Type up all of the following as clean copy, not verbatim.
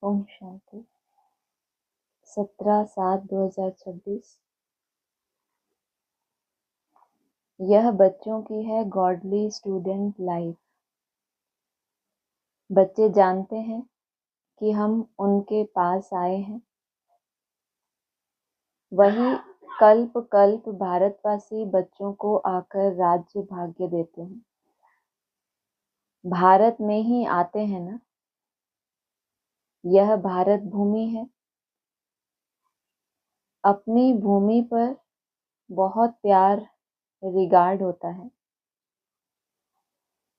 ओम शांति। 17/7/2026। यह बच्चों की है गॉडली स्टूडेंट लाइफ। बच्चे जानते हैं कि हम उनके पास आए हैं। वही कल्प कल्प भारतवासी बच्चों को आकर राज्य भाग्य देते हैं। भारत में ही आते हैं ना। यह भारत भूमि है। अपनी भूमि पर बहुत प्यार रिगार्ड होता है।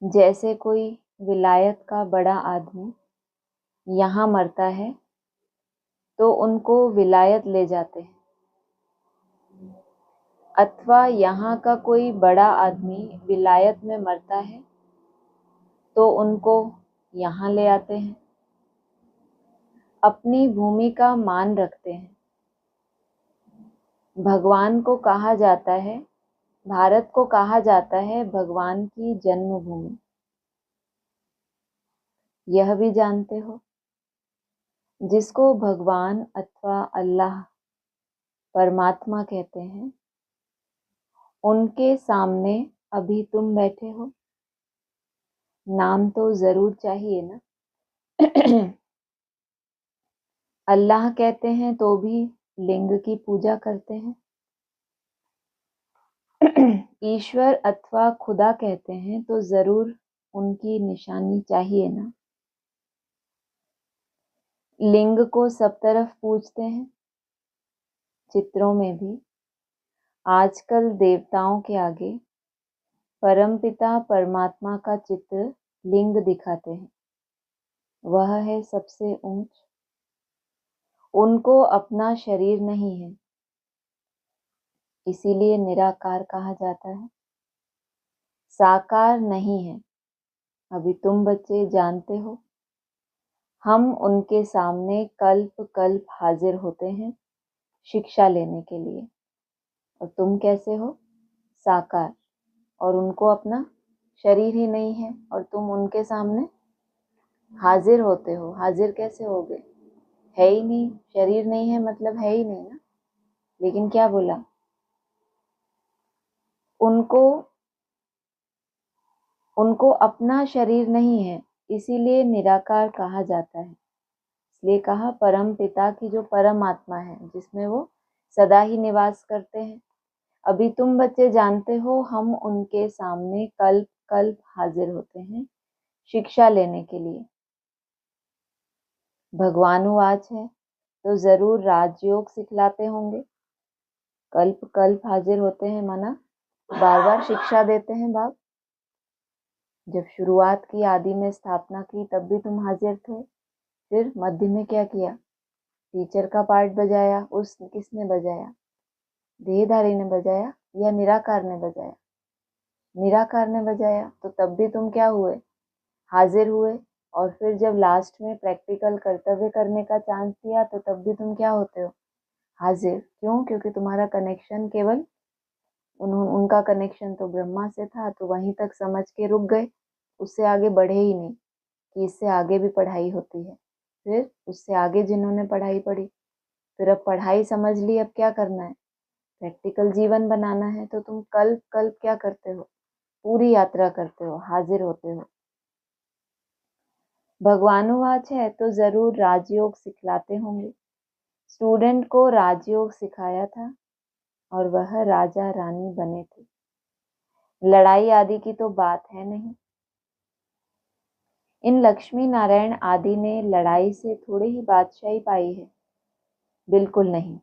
जैसे कोई विलायत का बड़ा आदमी यहाँ मरता है तो उनको विलायत ले जाते हैं, अथवा यहाँ का कोई बड़ा आदमी विलायत में मरता है तो उनको यहाँ ले आते हैं। अपनी भूमि का मान रखते हैं। भगवान को कहा जाता है, भारत को कहा जाता है भगवान की जन्मभूमि। यह भी जानते हो, जिसको भगवान अथवा अल्लाह परमात्मा कहते हैं, उनके सामने अभी तुम बैठे हो। नाम तो जरूर चाहिए ना। अल्लाह कहते हैं तो भी लिंग की पूजा करते हैं। ईश्वर अथवा खुदा कहते हैं तो जरूर उनकी निशानी चाहिए ना। लिंग को सब तरफ पूजते हैं, चित्रों में भी। आजकल देवताओं के आगे परमपिता परमात्मा का चित्र लिंग दिखाते हैं। वह है सबसे ऊंच। उनको अपना शरीर नहीं है, इसीलिए निराकार कहा जाता है। साकार नहीं है। अभी तुम बच्चे जानते हो, हम उनके सामने कल्प कल्प हाजिर होते हैं शिक्षा लेने के लिए। और तुम कैसे हो? साकार। और उनको अपना शरीर ही नहीं है और तुम उनके सामने हाजिर होते हो। हाजिर कैसे होगे? है ही नहीं। शरीर नहीं है मतलब है ही नहीं ना। लेकिन क्या बोला? उनको अपना शरीर नहीं है, इसीलिए निराकार कहा जाता है। इसलिए कहा परम पिता की जो परम आत्मा है, जिसमें वो सदा ही निवास करते हैं। अभी तुम बच्चे जानते हो, हम उनके सामने कल्प कल्प हाजिर होते हैं शिक्षा लेने के लिए। भगवानुवाच है तो जरूर राजयोग सिखलाते होंगे। कल्प कल्प हाजिर होते हैं माना बार बार शिक्षा देते हैं बाप। जब शुरुआत की, आदि में स्थापना की, तब भी तुम हाजिर थे। फिर मध्य में क्या किया? टीचर का पार्ट बजाया। उस किसने बजाया? देहधारी ने बजाया या निराकार ने बजाया? निराकार ने बजाया। तो तब भी तुम क्या हुए? हाजिर हुए। और फिर जब लास्ट में प्रैक्टिकल कर्तव्य करने का चांस दिया तो तब भी तुम क्या होते हो? हाजिर। क्यों? क्योंकि तुम्हारा कनेक्शन केवल उनका कनेक्शन तो ब्रह्मा से था, तो वहीं तक समझ के रुक गए। उससे आगे बढ़े ही नहीं कि इससे आगे भी पढ़ाई होती है। फिर उससे आगे जिन्होंने पढ़ाई पढ़ी, फिर अब पढ़ाई समझ ली, अब क्या करना है? प्रैक्टिकल जीवन बनाना है। तो तुम कल्प कल्प क्या करते हो? पूरी यात्रा करते हो, हाजिर होते हो। भगवानुवाच है तो जरूर राजयोग सिखलाते होंगे। स्टूडेंट को राजयोग सिखाया था और वह राजा रानी बने थे। लड़ाई आदि की तो बात है नहीं। इन लक्ष्मी नारायण आदि ने लड़ाई से थोड़ी ही बादशाही पाई है। बिल्कुल नहीं।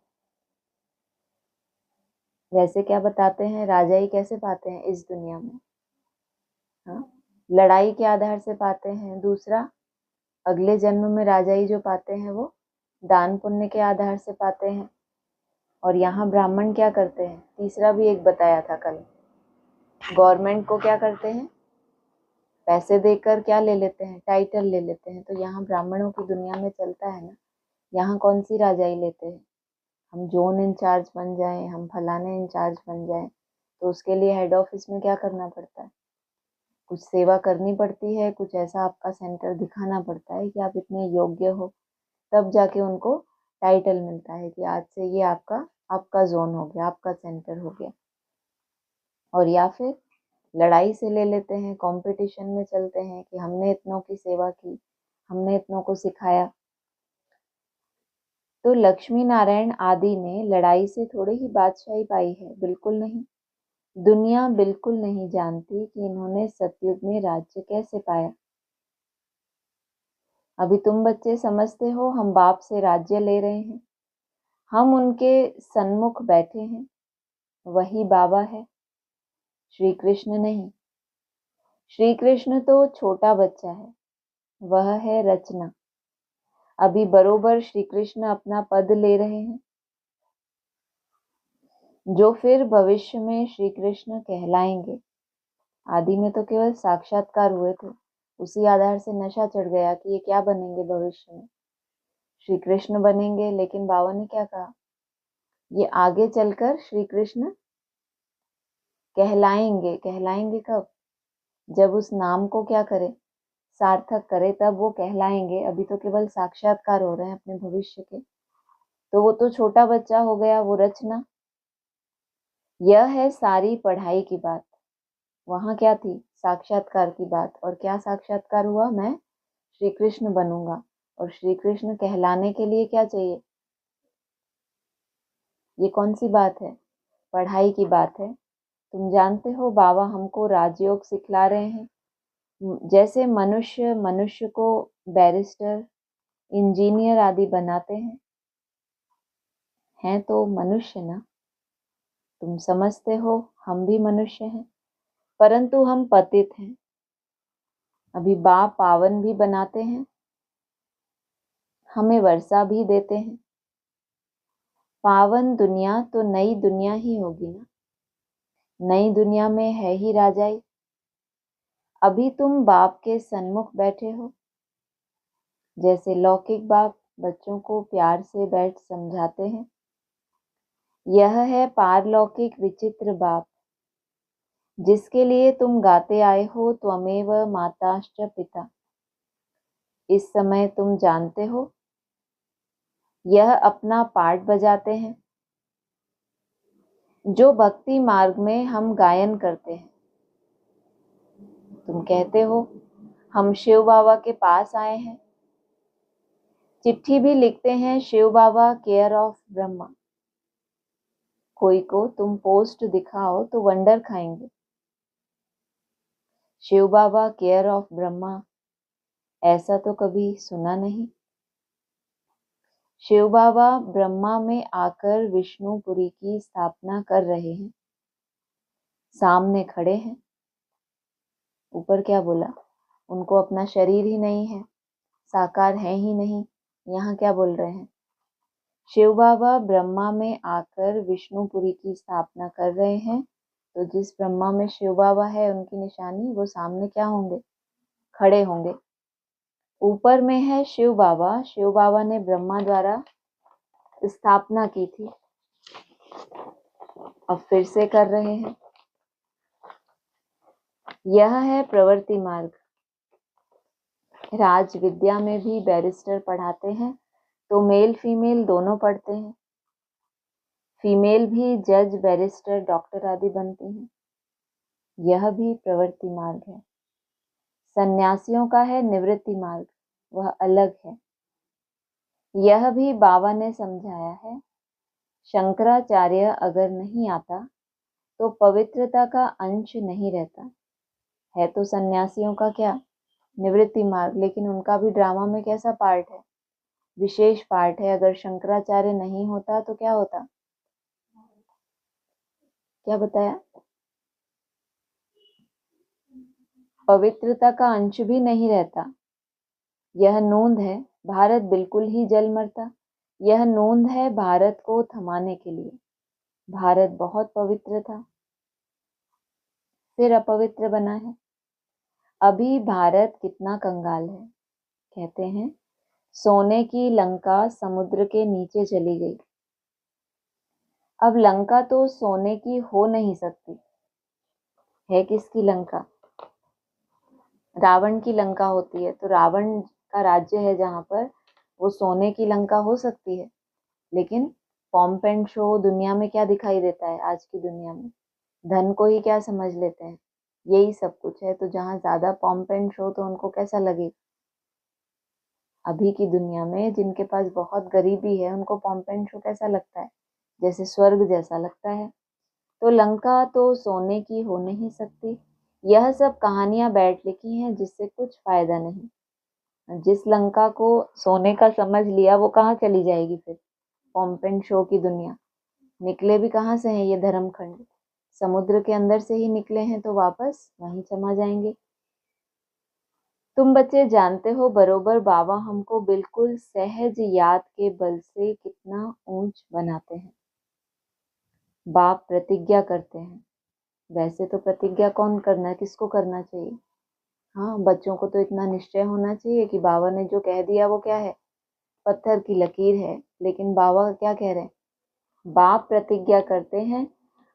वैसे क्या बताते हैं, राजाई कैसे पाते हैं इस दुनिया में? हाँ, लड़ाई के आधार से पाते हैं। दूसरा, अगले जन्म में राजाई जो पाते हैं वो दान पुण्य के आधार से पाते हैं। और यहाँ ब्राह्मण क्या करते हैं? तीसरा भी एक बताया था कल। गवर्नमेंट को क्या करते हैं? पैसे देकर क्या ले लेते हैं? टाइटल ले लेते हैं। तो यहाँ ब्राह्मणों की दुनिया में चलता है ना। यहाँ कौन सी राजाई लेते हैं? हम जोन इंचार्ज बन जाएं, हम फलाने इंचार्ज बन जाएं, तो उसके लिए हेड ऑफिस में क्या करना पड़ता है? कुछ सेवा करनी पड़ती है, कुछ ऐसा आपका सेंटर दिखाना पड़ता है कि आप इतने योग्य हो, तब जाके उनको टाइटल मिलता है कि आज से ये आपका जोन हो गया, आपका सेंटर हो गया। और या फिर लड़ाई से ले लेते हैं, कंपटीशन में चलते हैं कि हमने इतनों की सेवा की, हमने इतनों को सिखाया। तो लक्ष्मी नारायण आदि ने लड़ाई से थोड़ी ही बादशाही पाई है, बिल्कुल नहीं। दुनिया बिल्कुल नहीं जानती कि इन्होंने सतयुग में राज्य कैसे पाया। अभी तुम बच्चे समझते हो हम बाप से राज्य ले रहे हैं, हम उनके सन्मुख बैठे हैं, वही बाबा है, श्री कृष्ण नहीं। श्री कृष्ण तो छोटा बच्चा है, वह है रचना। अभी बरोबर श्री कृष्ण अपना पद ले रहे हैं, जो फिर भविष्य में श्री कृष्ण कहलाएंगे। आदि में तो केवल साक्षात्कार हुए थे, उसी आधार से नशा चढ़ गया कि ये क्या बनेंगे भविष्य में, श्री कृष्ण बनेंगे। लेकिन बाबा ने क्या कहा, ये आगे चलकर श्री कृष्ण कहलाएंगे। कहलाएंगे कब? जब उस नाम को क्या करे, सार्थक करे, तब वो कहलाएंगे। अभी तो केवल साक्षात्कार हो रहे हैं अपने भविष्य के। तो वो तो छोटा बच्चा हो गया, वो रचना। यह है सारी पढ़ाई की बात। वहां क्या थी? साक्षात्कार की बात। और क्या साक्षात्कार हुआ? मैं श्री कृष्ण बनूंगा। और श्री कृष्ण कहलाने के लिए क्या चाहिए? ये कौन सी बात है? पढ़ाई की बात है। तुम जानते हो बाबा हमको राजयोग सिखला रहे हैं। जैसे मनुष्य मनुष्य को बैरिस्टर, इंजीनियर आदि बनाते हैं तो मनुष्य ना। तुम समझते हो हम भी मनुष्य हैं, परंतु हम पतित हैं। अभी बाप पावन भी बनाते हैं, हमें वर्षा भी देते हैं। पावन दुनिया तो नई दुनिया ही होगी ना। नई दुनिया में है ही राजाई। अभी तुम बाप के सन्मुख बैठे हो। जैसे लौकिक बाप बच्चों को प्यार से बैठ समझाते हैं, यह है पारलौकिक विचित्र बाप, जिसके लिए तुम गाते आए हो त्वमेव माताश्च पिता। इस समय तुम जानते हो यह अपना पार्ट बजाते हैं। जो भक्ति मार्ग में हम गायन करते हैं, तुम कहते हो हम शिव बाबा के पास आए हैं, चिट्ठी भी लिखते हैं शिव बाबा केयर ऑफ ब्रह्मा। कोई को तुम पोस्ट दिखाओ तो वंडर खाएंगे। शिव बाबा केयर ऑफ ब्रह्मा, ऐसा तो कभी सुना नहीं। शिव बाबा ब्रह्मा में आकर विष्णुपुरी की स्थापना कर रहे हैं, सामने खड़े हैं। ऊपर क्या बोला? उनको अपना शरीर ही नहीं है, साकार है ही नहीं। यहाँ क्या बोल रहे हैं? शिव बाबा ब्रह्मा में आकर विष्णुपुरी की स्थापना कर रहे हैं। तो जिस ब्रह्मा में शिव बाबा है, उनकी निशानी वो सामने क्या होंगे? खड़े होंगे। ऊपर में है शिव बाबा। शिव बाबा ने ब्रह्मा द्वारा स्थापना की थी, अब फिर से कर रहे हैं। यह है प्रवृत्ति मार्ग। राज विद्या में भी बैरिस्टर पढ़ाते हैं, तो मेल फीमेल दोनों पढ़ते हैं। फीमेल भी जज, बैरिस्टर, डॉक्टर आदि बनती हैं। यह भी प्रवृत्ति मार्ग है। सन्यासियों का है निवृत्ति मार्ग, वह अलग है। यह भी बाबा ने समझाया है। शंकराचार्य अगर नहीं आता तो पवित्रता का अंश नहीं रहता है। तो सन्यासियों का क्या? निवृत्ति मार्ग। लेकिन उनका भी ड्रामा में कैसा पार्ट है? विशेष पार्ट है। अगर शंकराचार्य नहीं होता तो क्या होता? क्या बताया? पवित्रता का अंश भी नहीं रहता। यह नोंद है, भारत बिल्कुल ही जल मरता। यह नोंद है भारत को थमाने के लिए। भारत बहुत पवित्र था, फिर अपवित्र बना है। अभी भारत कितना कंगाल है। कहते हैं सोने की लंका समुद्र के नीचे चली गई। अब लंका तो सोने की हो नहीं सकती है। किसकी लंका? रावण की लंका होती है। तो रावण का राज्य है जहां पर, वो सोने की लंका हो सकती है, लेकिन पॉम्प एंड शो दुनिया में क्या दिखाई देता है? आज की दुनिया में धन को ही क्या समझ लेते हैं, यही सब कुछ है। तो जहाँ ज्यादा पॉम्प एंड शो तो उनको कैसा लगेगा? अभी की दुनिया में जिनके पास बहुत गरीबी है उनको पॉम्प एंड शो कैसा लगता है? जैसे स्वर्ग जैसा लगता है। तो लंका तो सोने की हो नहीं सकती। यह सब कहानियां बैठ लिखी हैं जिससे कुछ फायदा नहीं। जिस लंका को सोने का समझ लिया वो कहाँ चली जाएगी फिर? पॉम्प एंड शो की दुनिया। निकले भी कहाँ से हैं ये धर्मखंड? समुद्र के अंदर से ही निकले हैं, तो वापस वहीं समा जाएंगे। तुम बच्चे जानते हो बरोबर बाबा हमको बिल्कुल सहज याद के बल से कितना ऊंच बनाते हैं। बाप प्रतिज्ञा करते हैं। वैसे तो प्रतिज्ञा कौन करना, किसको करना चाहिए? हाँ, बच्चों को तो इतना निश्चय होना चाहिए कि बाबा ने जो कह दिया वो क्या है? पत्थर की लकीर है। लेकिन बाबा क्या कह रहे हैं? बाप प्रतिज्ञा करते हैं,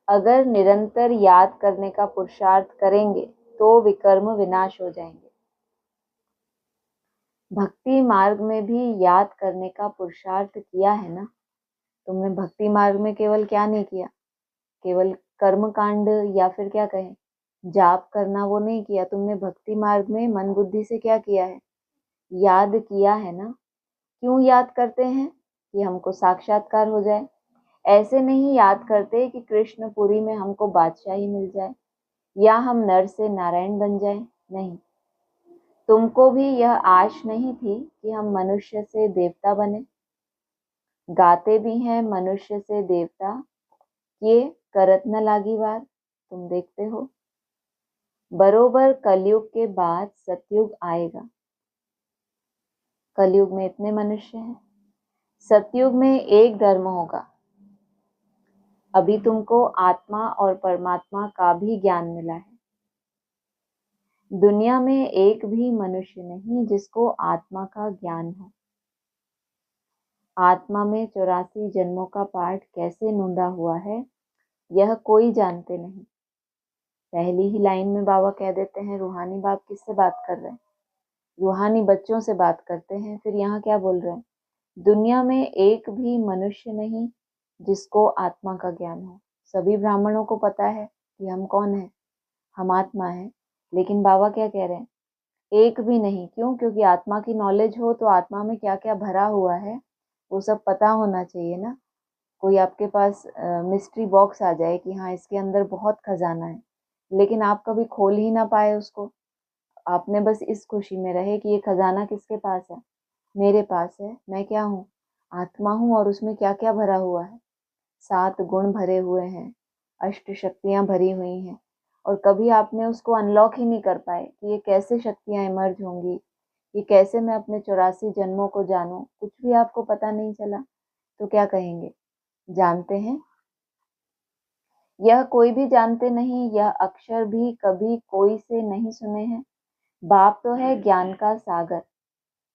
अगर निरंतर याद करने का पुरुषार्थ करेंगे तो विकर्म विनाश हो जाएंगे। भक्ति मार्ग में भी याद करने का पुरुषार्थ किया है ना? तुमने भक्ति मार्ग में केवल क्या नहीं किया? केवल कर्म कांड या फिर क्या कहें, जाप करना, वो नहीं किया तुमने। भक्ति मार्ग में मन बुद्धि से क्या किया है? याद किया है ना? क्यों याद करते हैं? कि हमको साक्षात्कार हो जाए। ऐसे नहीं याद करते कि कृष्णपुरी में हमको बादशाही मिल जाए या हम नर से नारायण बन जाए। नहीं, तुमको भी यह आश नहीं थी कि हम मनुष्य से देवता बने। गाते भी हैं मनुष्य से देवता, ये करत न लागी वार। तुम देखते हो बरोबर कलयुग के बाद सतयुग आएगा। कलयुग में इतने मनुष्य हैं, सतयुग में एक धर्म होगा। अभी तुमको आत्मा और परमात्मा का भी ज्ञान मिला है। दुनिया में एक भी मनुष्य नहीं जिसको आत्मा का ज्ञान हो। आत्मा में 84 जन्मों का पाठ कैसे नोंदा हुआ है यह कोई जानते नहीं। पहली ही लाइन में बाबा कह देते हैं, रूहानी बाप किससे बात कर रहे हैं? रूहानी बच्चों से बात करते हैं। फिर यहाँ क्या बोल रहे हैं? दुनिया में एक भी मनुष्य नहीं जिसको आत्मा का ज्ञान हो। सभी ब्राह्मणों को पता है कि हम कौन है, हम आत्मा है। लेकिन बाबा क्या कह रहे हैं? एक भी नहीं। क्यों? क्योंकि आत्मा की नॉलेज हो तो आत्मा में क्या क्या भरा हुआ है वो सब पता होना चाहिए ना। कोई आपके पास मिस्ट्री बॉक्स आ जाए कि हाँ इसके अंदर बहुत खजाना है, लेकिन आप कभी खोल ही ना पाए उसको। आपने बस इस खुशी में रहे कि ये खजाना किसके पास है? मेरे पास है। मैं क्या हूँ? आत्मा हूँ। और उसमें क्या क्या भरा हुआ है? 7 गुण भरे हुए हैं, 8 शक्तियां भरी हुई हैं। और कभी आपने उसको अनलॉक ही नहीं कर पाए कि ये कैसे शक्तियां इमर्ज होंगी, ये कैसे मैं अपने 84 जन्मों को जानूं। कुछ भी आपको पता नहीं चला तो क्या कहेंगे? जानते हैं? यह कोई भी जानते नहीं, यह अक्षर भी कभी कोई से नहीं सुने हैं। बाप तो है ज्ञान का सागर,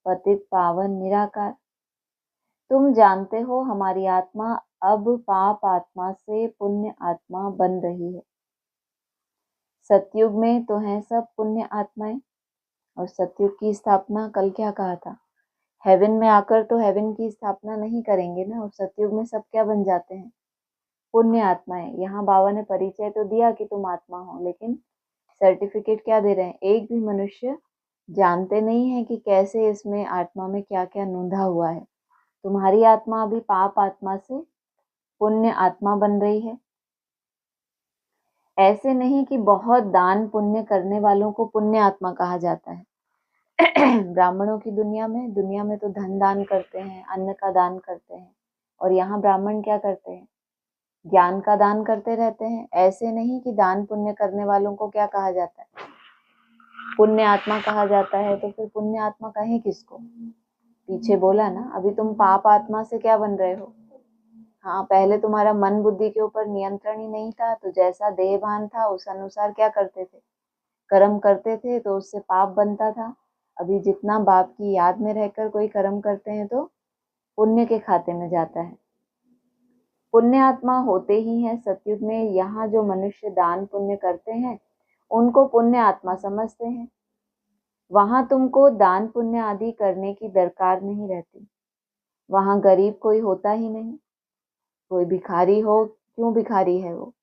पतित पावन निराकार। तुम जानते हो हमारी आत्मा अब पाप आत्मा से पुण्य आत्मा बन रही है। सतयुग में तो हैं सब पुण्य आत्माएं। और सतयुग की स्थापना कल क्या कहा था? हेवन में आकर तो हेवन की स्थापना नहीं करेंगे ना। और सतयुग में सब क्या बन जाते हैं? पुण्य आत्माएं। यहाँ बाबा ने परिचय तो दिया कि तुम आत्मा हो, लेकिन सर्टिफिकेट क्या दे रहे हैं? एक भी मनुष्य जानते नहीं है कि कैसे इसमें आत्मा में क्या क्या नोंधा हुआ है। तुम्हारी आत्मा अभी पाप आत्मा से पुण्य आत्मा बन रही है। ऐसे नहीं कि बहुत दान पुण्य करने वालों को पुण्य आत्मा कहा जाता है। ब्राह्मणों की दुनिया में तो धन दान करते हैं, अन्न का दान करते हैं। और यहाँ ब्राह्मण क्या करते हैं? ज्ञान का दान करते रहते हैं। ऐसे नहीं कि दान पुण्य करने वालों को क्या कहा जाता है? पुण्य आत्मा कहा जाता है। तो फिर पुण्य आत्मा कहें किसको? पीछे बोला ना, अभी तुम पाप आत्मा से क्या बन रहे हो? हाँ, पहले तुम्हारा मन बुद्धि के ऊपर नियंत्रण ही नहीं था, तो जैसा देह भान था उस अनुसार क्या करते थे? कर्म करते थे, तो उससे पाप बनता था। अभी जितना बाप की याद में रहकर कोई कर्म करते हैं तो पुण्य के खाते में जाता है। पुण्य आत्मा होते ही हैं सतयुग में। यहाँ जो मनुष्य दान पुण्य करते हैं उनको पुण्य आत्मा समझते हैं। वहां तुमको दान पुण्य आदि करने की दरकार नहीं रहती। वहाँ गरीब कोई होता ही नहीं। कोई भिखारी हो, क्यों भिखारी है वो?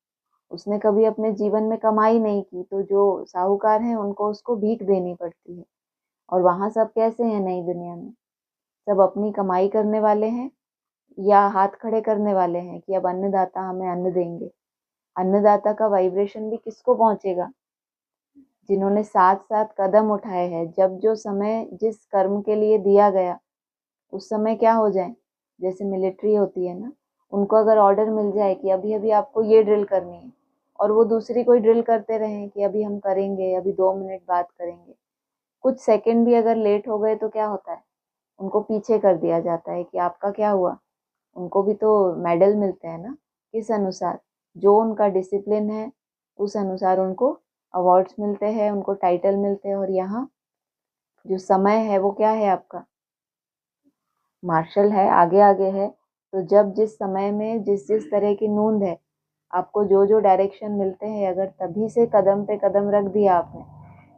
उसने कभी अपने जीवन में कमाई नहीं की, तो जो साहूकार हैं उनको उसको भीख देनी पड़ती है। और वहाँ सब कैसे हैं नई दुनिया में? सब अपनी कमाई करने वाले हैं या हाथ खड़े करने वाले हैं कि अब अन्नदाता हमें अन्न देंगे। अन्नदाता का वाइब्रेशन भी किसको पहुंचेगा? जिन्होंने साथ साथ कदम उठाए हैं। जब जो समय जिस कर्म के लिए दिया गया, उस समय क्या हो जाए, जैसे मिलिट्री होती है ना, उनको अगर ऑर्डर मिल जाए कि अभी अभी आपको ये ड्रिल करनी है, और वो दूसरी कोई ड्रिल करते रहें कि अभी हम करेंगे, अभी 2 मिनट बाद करेंगे, कुछ सेकंड भी अगर लेट हो गए तो क्या होता है? उनको पीछे कर दिया जाता है कि आपका क्या हुआ। उनको भी तो मेडल मिलते हैं ना, किस अनुसार? जो उनका डिसिप्लिन है उस अनुसार उनको अवार्ड्स मिलते हैं, उनको टाइटल मिलते हैं। और यहाँ जो समय है वो क्या है आपका? मार्शल है, आगे आगे है। तो जब जिस समय में जिस जिस तरह की नूंद है, आपको जो जो डायरेक्शन मिलते हैं, अगर तभी से कदम पे कदम रख दिया आपने,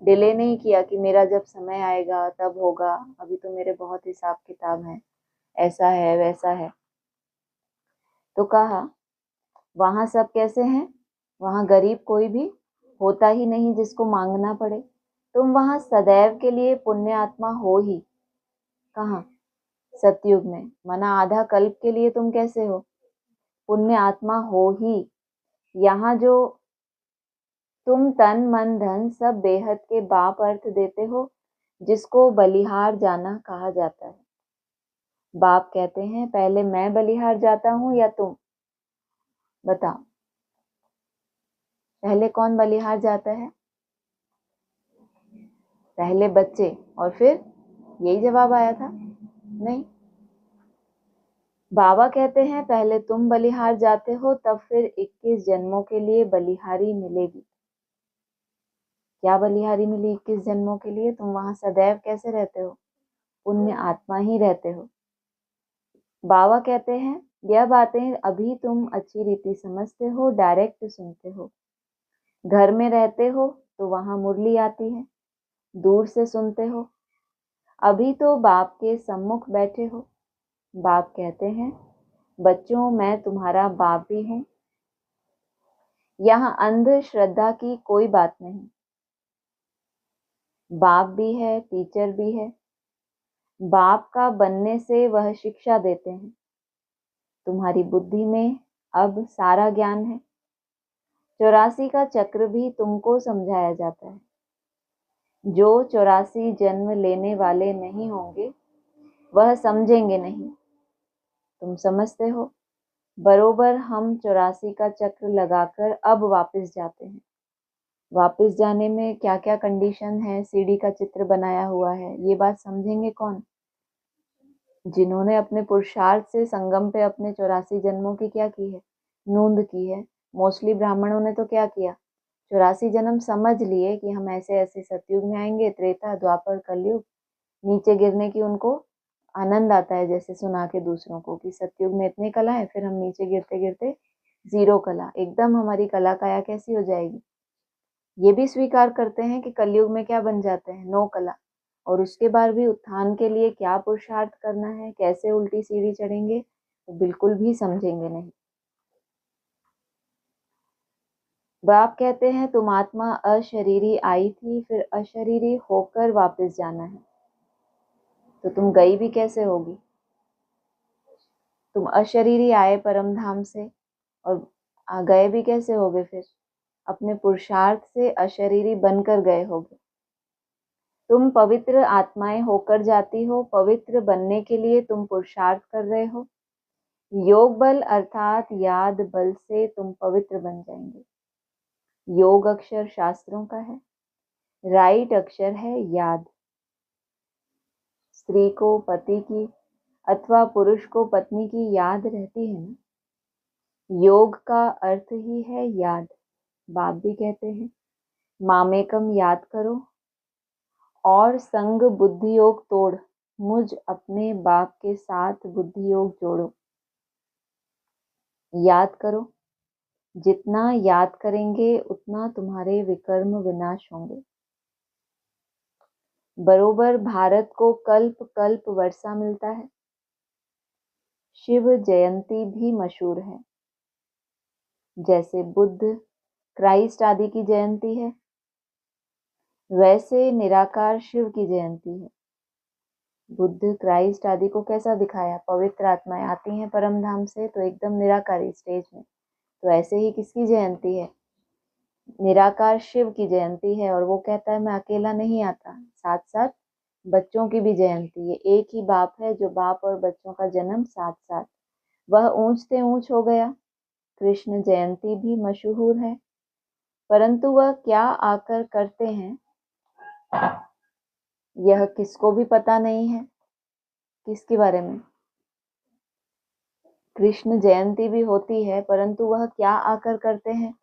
डिले नहीं किया कि मेरा जब समय आएगा तब होगा, अभी तो मेरे बहुत हिसाब किताब हैं, ऐसा है वैसा है, तो कहा वहां सब कैसे हैं? वहां गरीब कोई भी होता ही नहीं जिसको मांगना पड़े। तुम वहां सदैव के लिए पुण्य आत्मा हो ही। कहाँ? सतयुग में। माना आधा कल्प के लिए तुम कैसे हो? पुण्य आत्मा हो ही। यहाँ जो तुम तन मन धन सब बेहद के बाप अर्थ देते हो, जिसको बलिहार जाना कहा जाता है। बाप कहते हैं पहले मैं बलिहार जाता हूं या तुम? बताओ, पहले कौन बलिहार जाता है? पहले बच्चे, और फिर यही जवाब आया था। नहीं, बाबा कहते हैं पहले तुम बलिहार जाते हो, तब फिर 21 जन्मों के लिए बलिहारी मिलेगी। क्या बलिहारी मिली 21 जन्मों के लिए? तुम वहां सदैव कैसे रहते हो? पुण्य आत्मा ही रहते हो। बाबा कहते हैं यह बातें अभी तुम अच्छी रीति समझते हो, डायरेक्ट सुनते हो। घर में रहते हो तो वहां मुरली आती है, दूर से सुनते हो। अभी तो बाप के सम्मुख बैठे हो। बाप कहते हैं बच्चों मैं तुम्हारा बाप भी हूं। यहाँ अंध श्रद्धा की कोई बात नहीं। बाप भी है, टीचर भी है। बाप का बनने से वह शिक्षा देते हैं। तुम्हारी बुद्धि में अब सारा ज्ञान है। 84 का चक्र भी तुमको समझाया जाता है। जो 84 जन्म लेने वाले नहीं होंगे वह समझेंगे नहीं। तुम समझते हो? बरोबर हम 84 का चक्र लगाकर अब वापस जाते हैं। वापस जाने में क्या क्या कंडीशन है, सीढ़ी का चित्र बनाया हुआ है, ये बात समझेंगे कौन? जिन्होंने अपने पुरुषार्थ से संगम पे अपने 84 जन्मों की क्या की है, नूंद की है। मोस्टली ब्राह्मणों ने तो क्या किया, 84 जन्म समझ लिए कि हम ऐसे ऐसे सतयुग में आएंगे, त्रेता द्वापर कलयुग। नीचे गिरने की उनको आनंद आता है, जैसे सुना के दूसरों को कि सतयुग में इतनी कला है, फिर हम नीचे गिरते गिरते जीरो कला, एकदम हमारी कला काया कैसी हो जाएगी। ये भी स्वीकार करते हैं कि कलयुग में क्या बन जाते हैं, नो कला। और उसके बाद भी उत्थान के लिए क्या पुरुषार्थ करना है, कैसे उल्टी सीढ़ी चढ़ेंगे, तो बिल्कुल भी समझेंगे नहीं। बाप कहते हैं तुम आत्मा अशरीरी आई थी, फिर अशरीरी होकर वापस जाना है। तो तुम गई भी कैसे होगी? तुम अशरीरी आए परम धाम से, और गए भी कैसे होगे? फिर अपने पुरुषार्थ से अशरीरी बनकर गए होगे। तुम पवित्र आत्माएं होकर जाती हो, पवित्र बनने के लिए तुम पुरुषार्थ कर रहे हो। योग बल अर्थात याद बल से तुम पवित्र बन जाएंगे। योग अक्षर शास्त्रों का है, राइट अक्षर है याद। स्त्री को पति की अथवा पुरुष को पत्नी की याद रहती है ना। योग का अर्थ ही है याद। बाप भी कहते हैं मामेकम याद करो और संग बुद्धि योग तोड़, मुझ अपने बाप के साथ बुद्धि योग जोड़ो। याद करो, जितना याद करेंगे उतना तुम्हारे विकर्म विनाश होंगे। बरोबर भारत को कल्प कल्प वर्षा मिलता है। शिव जयंती भी मशहूर है। जैसे बुद्ध, क्राइस्ट आदि की जयंती है, वैसे निराकार शिव की जयंती है। बुद्ध, क्राइस्ट आदि को कैसा दिखाया? पवित्र आत्माएं आती हैं परम धाम से तो एकदम निराकारी स्टेज में। तो ऐसे ही किसकी जयंती है? निराकार शिव की जयंती है। और वो कहता है मैं अकेला नहीं आता, साथ साथ बच्चों की भी जयंती है। एक ही बाप है जो बाप और बच्चों का जन्म साथ साथ, वह ऊंच से ऊंच हो गया। कृष्ण जयंती भी मशहूर है, परंतु वह क्या आकर करते हैं यह किसको भी पता नहीं है। किसके बारे में? कृष्ण जयंती भी होती है, परंतु वह क्या आकर करते हैं?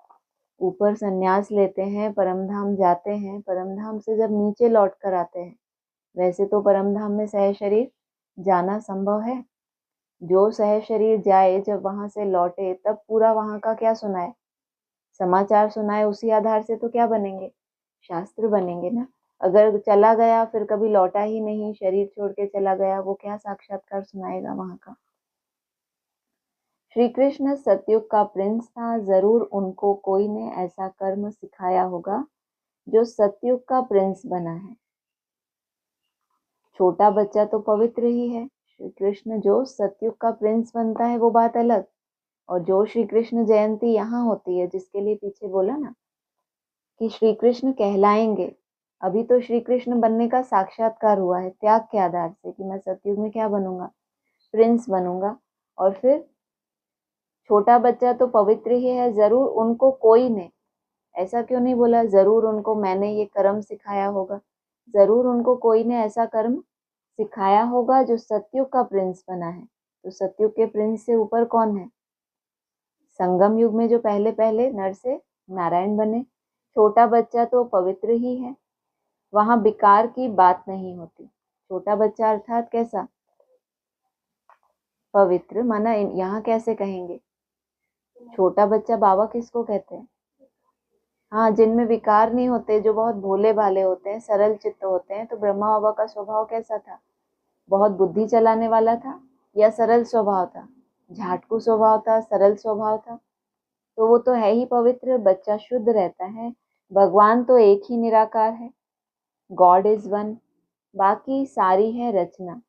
ऊपर संन्यास लेते हैं, परमधाम जाते हैं, परमधाम से जब नीचे लौट कर आते हैं। वैसे तो परमधाम में सह शरीर जाना संभव है। जो सह शरीर जाए, जब वहां से लौटे तब पूरा वहां का क्या सुनाए? समाचार सुनाए। उसी आधार से तो क्या बनेंगे? शास्त्र बनेंगे ना। अगर चला गया फिर कभी लौटा ही नहीं, शरीर छोड़ के चला गया, वो क्या साक्षात्कार सुनाएगा वहां का? श्री कृष्ण सतयुग का प्रिंस था। जरूर उनको कोई ने ऐसा कर्म सिखाया होगा जो सतयुग का प्रिंस बना है। छोटा बच्चा तो पवित्र ही है। श्री कृष्ण जो सतयुग का प्रिंस बनता है वो बात अलग। और जो श्री कृष्ण जयंती यहाँ होती है, जिसके लिए पीछे बोला ना कि श्री कृष्ण कहलाएंगे, अभी तो श्री कृष्ण बनने का साक्षात्कार हुआ है त्याग के आधार से कि मैं सतयुग में क्या बनूंगा? प्रिंस बनूंगा। और फिर छोटा बच्चा तो पवित्र ही है। जरूर उनको कोई ने, ऐसा क्यों नहीं बोला जरूर उनको मैंने ये कर्म सिखाया होगा? जरूर उनको कोई ने ऐसा कर्म सिखाया होगा जो सतयुग का प्रिंस बना है। तो सतयुग के प्रिंस से ऊपर कौन है? संगम युग में जो पहले पहले नर से नारायण बने। छोटा बच्चा तो पवित्र ही है, वहां विकार की बात नहीं होती। छोटा बच्चा अर्थात कैसा? पवित्र। माना यहाँ कैसे कहेंगे? छोटा बच्चा बाबा किसको कहते हैं? हाँ, जिनमें विकार नहीं होते, जो बहुत भोले भाले होते हैं, सरल चित्त होते हैं। तो ब्रह्मा बाबा का स्वभाव कैसा था? बहुत बुद्धि चलाने वाला था या सरल स्वभाव था? झाटकू स्वभाव था, सरल स्वभाव था। तो वो तो है ही पवित्र। बच्चा शुद्ध रहता है। भगवान तो एक ही निराकार है, गॉड इज वन। बाकी सारी है रचना।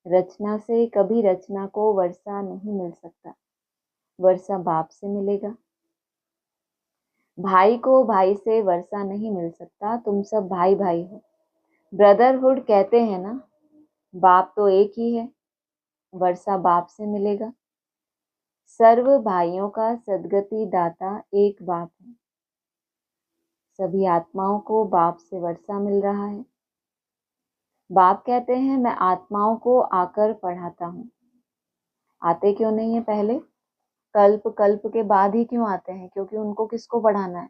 रचना से कभी रचना को वर्षा नहीं मिल सकता। वर्षा बाप से मिलेगा। भाई को भाई से वर्षा नहीं मिल सकता। तुम सब भाई भाई हो, ब्रदरहुड कहते हैं ना। बाप तो एक ही है, वर्षा बाप से मिलेगा। सर्व भाइयों का सदगति दाता एक बाप है। सभी आत्माओं को बाप से वर्षा मिल रहा है। बाप कहते हैं मैं आत्माओं को आकर पढ़ाता हूँ। आते क्यों नहीं है पहले? कल्प कल्प के बाद ही क्यों आते हैं? क्योंकि उनको किसको पढ़ाना है?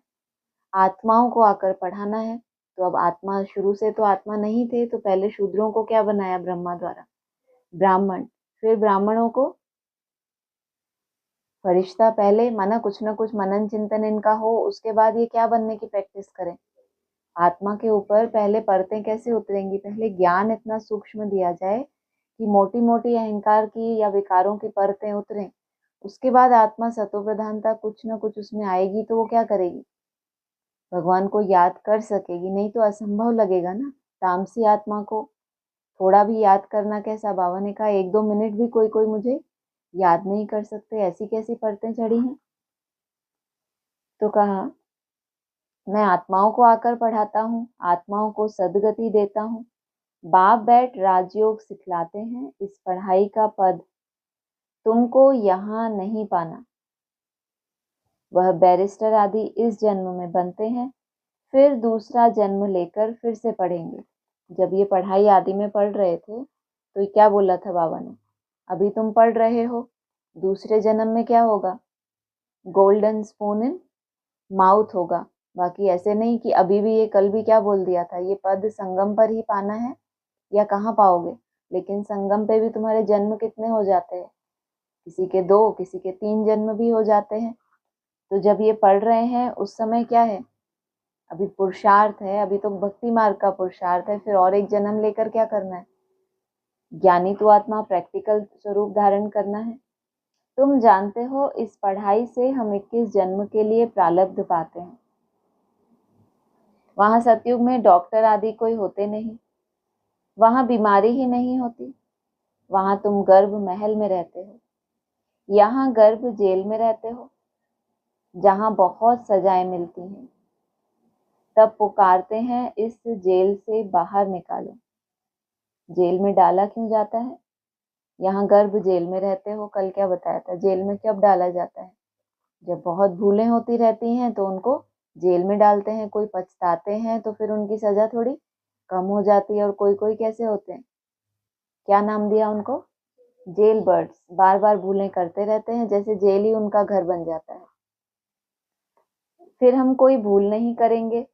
आत्माओं को आकर पढ़ाना है। तो अब आत्मा, शुरू से तो आत्मा नहीं थे, तो पहले शूद्रों को क्या बनाया ब्रह्मा द्वारा? ब्राह्मण। फिर ब्राह्मणों को फरिश्ता। पहले माना कुछ ना कुछ मनन चिंतन इनका हो, उसके बाद ये क्या बनने की प्रैक्टिस करें? आत्मा के ऊपर पहले परतें कैसे उतरेंगी? पहले ज्ञान इतना सूक्ष्म दिया जाए कि मोटी मोटी अहंकार की या विकारों की परतें उतरें। उसके बाद आत्मा सतो प्रधानता कुछ ना कुछ उसमें आएगी, तो वो क्या करेगी? भगवान को याद कर सकेगी। नहीं तो असंभव लगेगा ना। तामसी आत्मा को थोड़ा भी याद करना कैसा? बाबा ने कहा 1-2 मिनट भी कोई कोई मुझे याद नहीं कर सकते, ऐसी कैसी परतें चढ़ी हैं। तो कहा मैं आत्माओं को आकर पढ़ाता हूँ, आत्माओं को सदगति देता हूँ। बाप बैठ राजयोग सिखलाते हैं। इस पढ़ाई का पद तुमको यहाँ नहीं पाना। वह बैरिस्टर आदि इस जन्म में बनते हैं, फिर दूसरा जन्म लेकर फिर से पढ़ेंगे। जब ये पढ़ाई आदि में पढ़ रहे थे तो क्या बोला था बाबा ने? अभी तुम पढ़ रहे हो, दूसरे जन्म में क्या होगा? गोल्डन स्पून इन माउथ होगा। बाकी ऐसे नहीं कि अभी भी, ये कल भी क्या बोल दिया था, ये पद संगम पर ही पाना है या कहाँ पाओगे? लेकिन संगम पे भी तुम्हारे जन्म कितने हो जाते हैं? किसी के 2, किसी के 3 जन्म भी हो जाते हैं। तो जब ये पढ़ रहे हैं उस समय क्या है? अभी पुरुषार्थ है, अभी तो भक्ति मार्ग का पुरुषार्थ है। फिर और एक जन्म लेकर क्या करना है? ज्ञानी तो आत्मा प्रैक्टिकल स्वरूप धारण करना है। तुम जानते हो इस पढ़ाई से हम 21 जन्म के लिए प्रारब्ध पाते हैं। वहां सतयुग में डॉक्टर आदि कोई होते नहीं, वहां बीमारी ही नहीं होती। वहां तुम गर्भ महल में रहते हो, यहाँ गर्भ जेल में रहते हो, जहां बहुत सजाएं मिलती हैं। तब पुकारते हैं इस जेल से बाहर निकालो। जेल में डाला क्यों जाता है? यहाँ गर्भ जेल में रहते हो, कल क्या बताया था, जेल में कब डाला जाता है? जब बहुत भूलें होती रहती हैं तो उनको जेल में डालते हैं। कोई पछताते हैं तो फिर उनकी सजा थोड़ी कम हो जाती है। और कोई कोई कैसे होते हैं, क्या नाम दिया उनको? Jail birds. बार बार भूलें करते रहते हैं, जैसे जेल ही उनका घर बन जाता है। फिर हम कोई भूल नहीं करेंगे,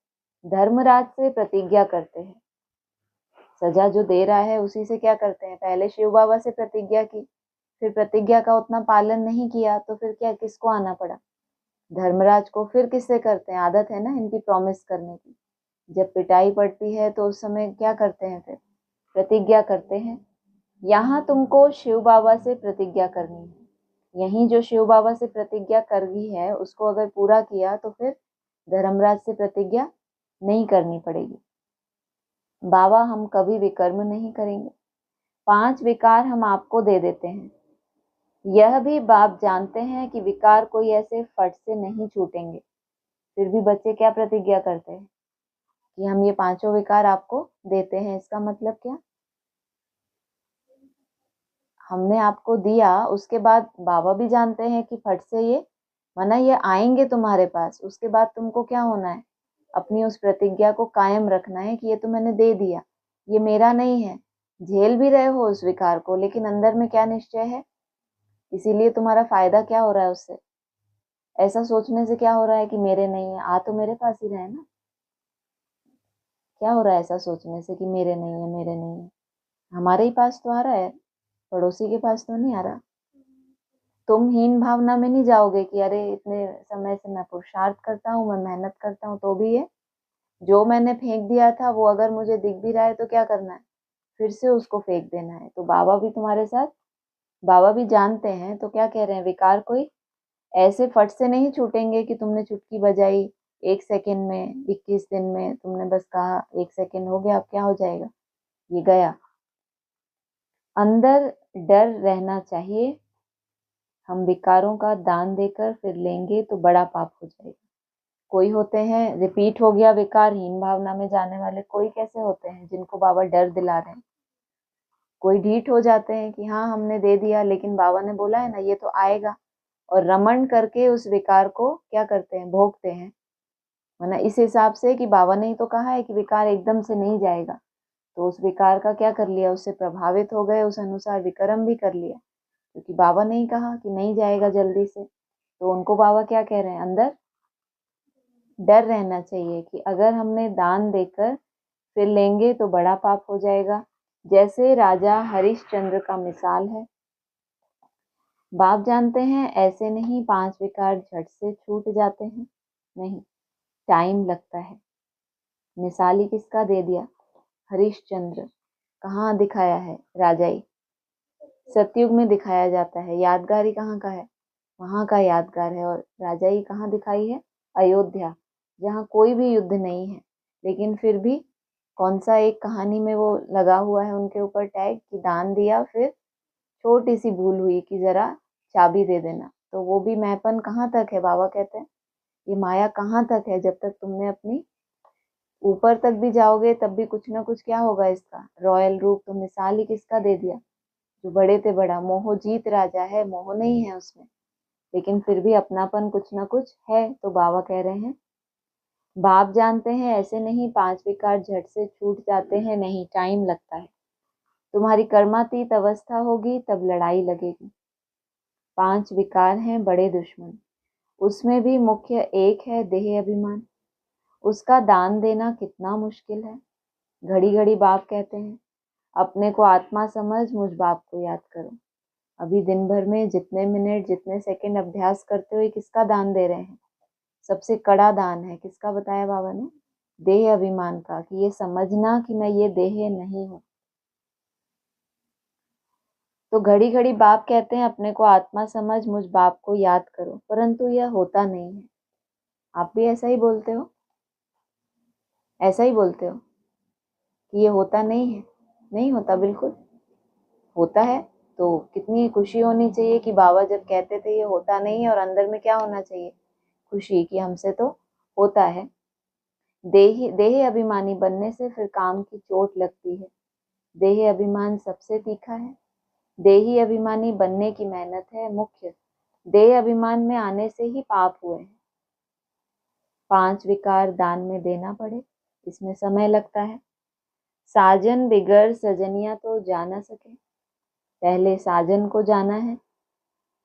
धर्मराज से प्रतिज्ञा करते हैं। सजा जो दे रहा है उसी से क्या करते हैं, पहले शिव बाबा से प्रतिज्ञा की, फिर प्रतिज्ञा का उतना पालन नहीं किया तो फिर क्या, किसको आना पड़ा? धर्मराज को। फिर किससे करते हैं? आदत है ना इनकी प्रॉमिस करने की। जब पिटाई पड़ती है तो उस समय क्या करते हैं, फिर प्रतिज्ञा करते हैं। यहाँ तुमको शिव बाबा से प्रतिज्ञा करनी है। यहीं जो शिव बाबा से प्रतिज्ञा कर गई है उसको अगर पूरा किया तो फिर धर्मराज से प्रतिज्ञा नहीं करनी पड़ेगी। बाबा हम कभी विकर्म नहीं करेंगे। 5 विकार हम आपको दे देते हैं। यह भी बाप जानते हैं कि विकार कोई ऐसे फट से नहीं छूटेंगे। फिर भी बच्चे क्या प्रतिज्ञा करते हैं कि हम ये 5 विकार आपको देते हैं। इसका मतलब क्या? हमने आपको दिया, उसके बाद बाबा भी जानते हैं कि फट से ये मना ये आएंगे तुम्हारे पास। उसके बाद तुमको क्या होना है, अपनी उस प्रतिज्ञा को कायम रखना है कि ये तो मैंने दे दिया, ये मेरा नहीं है। झेल भी रहे हो उस विकार को, लेकिन अंदर में क्या निश्चय है, इसीलिए तुम्हारा फायदा क्या हो रहा है उससे? ऐसा सोचने से क्या हो रहा है कि मेरे नहीं है, आ तो मेरे पास ही रहे ना। क्या हो रहा है ऐसा सोचने से कि मेरे नहीं है, मेरे नहीं है? हमारे ही पास तो आ रहा है, पड़ोसी के पास तो नहीं आ रहा। तुम हीन भावना में नहीं जाओगे कि अरे इतने समय से मैं पुरुषार्थ करता हूँ, मैं मेहनत करता हूँ, तो भी ये जो मैंने फेंक दिया था वो अगर मुझे दिख भी रहा है तो क्या करना है, फिर से उसको फेंक देना है। तो बाबा भी तुम्हारे साथ, बाबा भी जानते हैं। तो क्या कह रहे हैं, विकार कोई ऐसे फट से नहीं छूटेंगे कि तुमने चुटकी बजाई 1 सेकंड में, 21 दिन में तुमने बस कहा 1 सेकंड हो गया, अब क्या हो जाएगा, ये गया। अंदर डर रहना चाहिए। हम विकारों का दान देकर फिर लेंगे तो बड़ा पाप हो जाएगा। कोई होते हैं रिपीट हो गया विकार, हीन भावना में जाने वाले कोई कैसे होते हैं, जिनको बाबा डर दिला रहे हैं। कोई ढीठ हो जाते हैं कि हाँ हमने दे दिया, लेकिन बाबा ने बोला है ना ये तो आएगा, और रमण करके उस विकार को क्या करते हैं, भोगते हैं। वरना इस हिसाब से कि बाबा ने ही तो कहा है कि विकार एकदम से नहीं जाएगा, तो उस विकार का क्या कर लिया, उससे प्रभावित हो गए, उस अनुसार विक्रम भी कर लिया, क्योंकि बाबा ने ही कहा कि नहीं जाएगा जल्दी से। तो उनको बाबा क्या कह रहे हैं, अंदर डर रहना चाहिए कि अगर हमने दान देकर फिर लेंगे तो बड़ा पाप हो जाएगा। जैसे राजा हरिश्चंद्र का मिसाल है। बाप जानते हैं ऐसे नहीं 5 विकार झट से छूट जाते हैं, नहीं, टाइम लगता है। मिसाल ही किसका दे दिया, हरिश्चंद्र। कहाँ दिखाया है, राजाई सतयुग में दिखाया जाता है। यादगारी कहाँ का है, वहां का यादगार है। और राजाई कहाँ दिखाई है, अयोध्या, जहाँ कोई भी युद्ध नहीं है, लेकिन फिर भी कौन सा एक कहानी में वो लगा हुआ है उनके ऊपर टैग कि दान दिया, फिर छोटी सी भूल हुई कि जरा चाबी दे देना। तो वो भी मैपन कहाँ तक है, बाबा कहते हैं ये माया कहाँ तक है, जब तक तुमने अपनी ऊपर तक भी जाओगे तब भी कुछ ना कुछ क्या होगा इसका, रॉयल रूप। तो मिसाल ही किसका दे दिया, जो बड़े थे बड़ा, मोह जीत राजा है, मोह नहीं है उसमें, लेकिन फिर भी अपनापन कुछ ना कुछ है। तो बाबा कह रहे हैं बाप जानते हैं ऐसे नहीं 5 विकार झट से छूट जाते हैं, नहीं, टाइम लगता है। तुम्हारी कर्मातीत अवस्था होगी तब लड़ाई लगेगी। 5 विकार हैं बड़े दुश्मन, उसमें भी मुख्य एक है देह अभिमान। उसका दान देना कितना मुश्किल है। घड़ी घड़ी बाप कहते हैं अपने को आत्मा समझ, मुझ बाप को याद करो। अभी दिन भर में जितने मिनट जितने सेकंड अभ्यास करते हुए किसका दान दे रहे हैं, सबसे कड़ा दान है किसका बताया बाबा ने, देह अभिमान का, कि ये समझना कि मैं ये देह नहीं हूं। तो घड़ी घड़ी बाप कहते हैं अपने को आत्मा समझ, मुझ बाप को याद करो, परंतु यह होता नहीं है। आप भी ऐसा ही बोलते हो, ऐसा ही बोलते हो कि ये होता नहीं है। नहीं होता, बिल्कुल होता है। तो कितनी खुशी होनी चाहिए कि बाबा जब कहते थे ये होता नहीं है, और अंदर में क्या होना चाहिए, खुशी कि हमसे तो होता है। देह अभिमानी बनने से फिर काम की चोट लगती है। देह अभिमान सबसे तीखा है। देही अभिमानी बनने की मेहनत है मुख्य। देह अभिमान में आने से ही पाप हुए हैं। 5 विकार दान में देना पड़े, इसमें समय लगता है। साजन बिगर सजनिया तो जा न सके। पहले साजन को जाना है,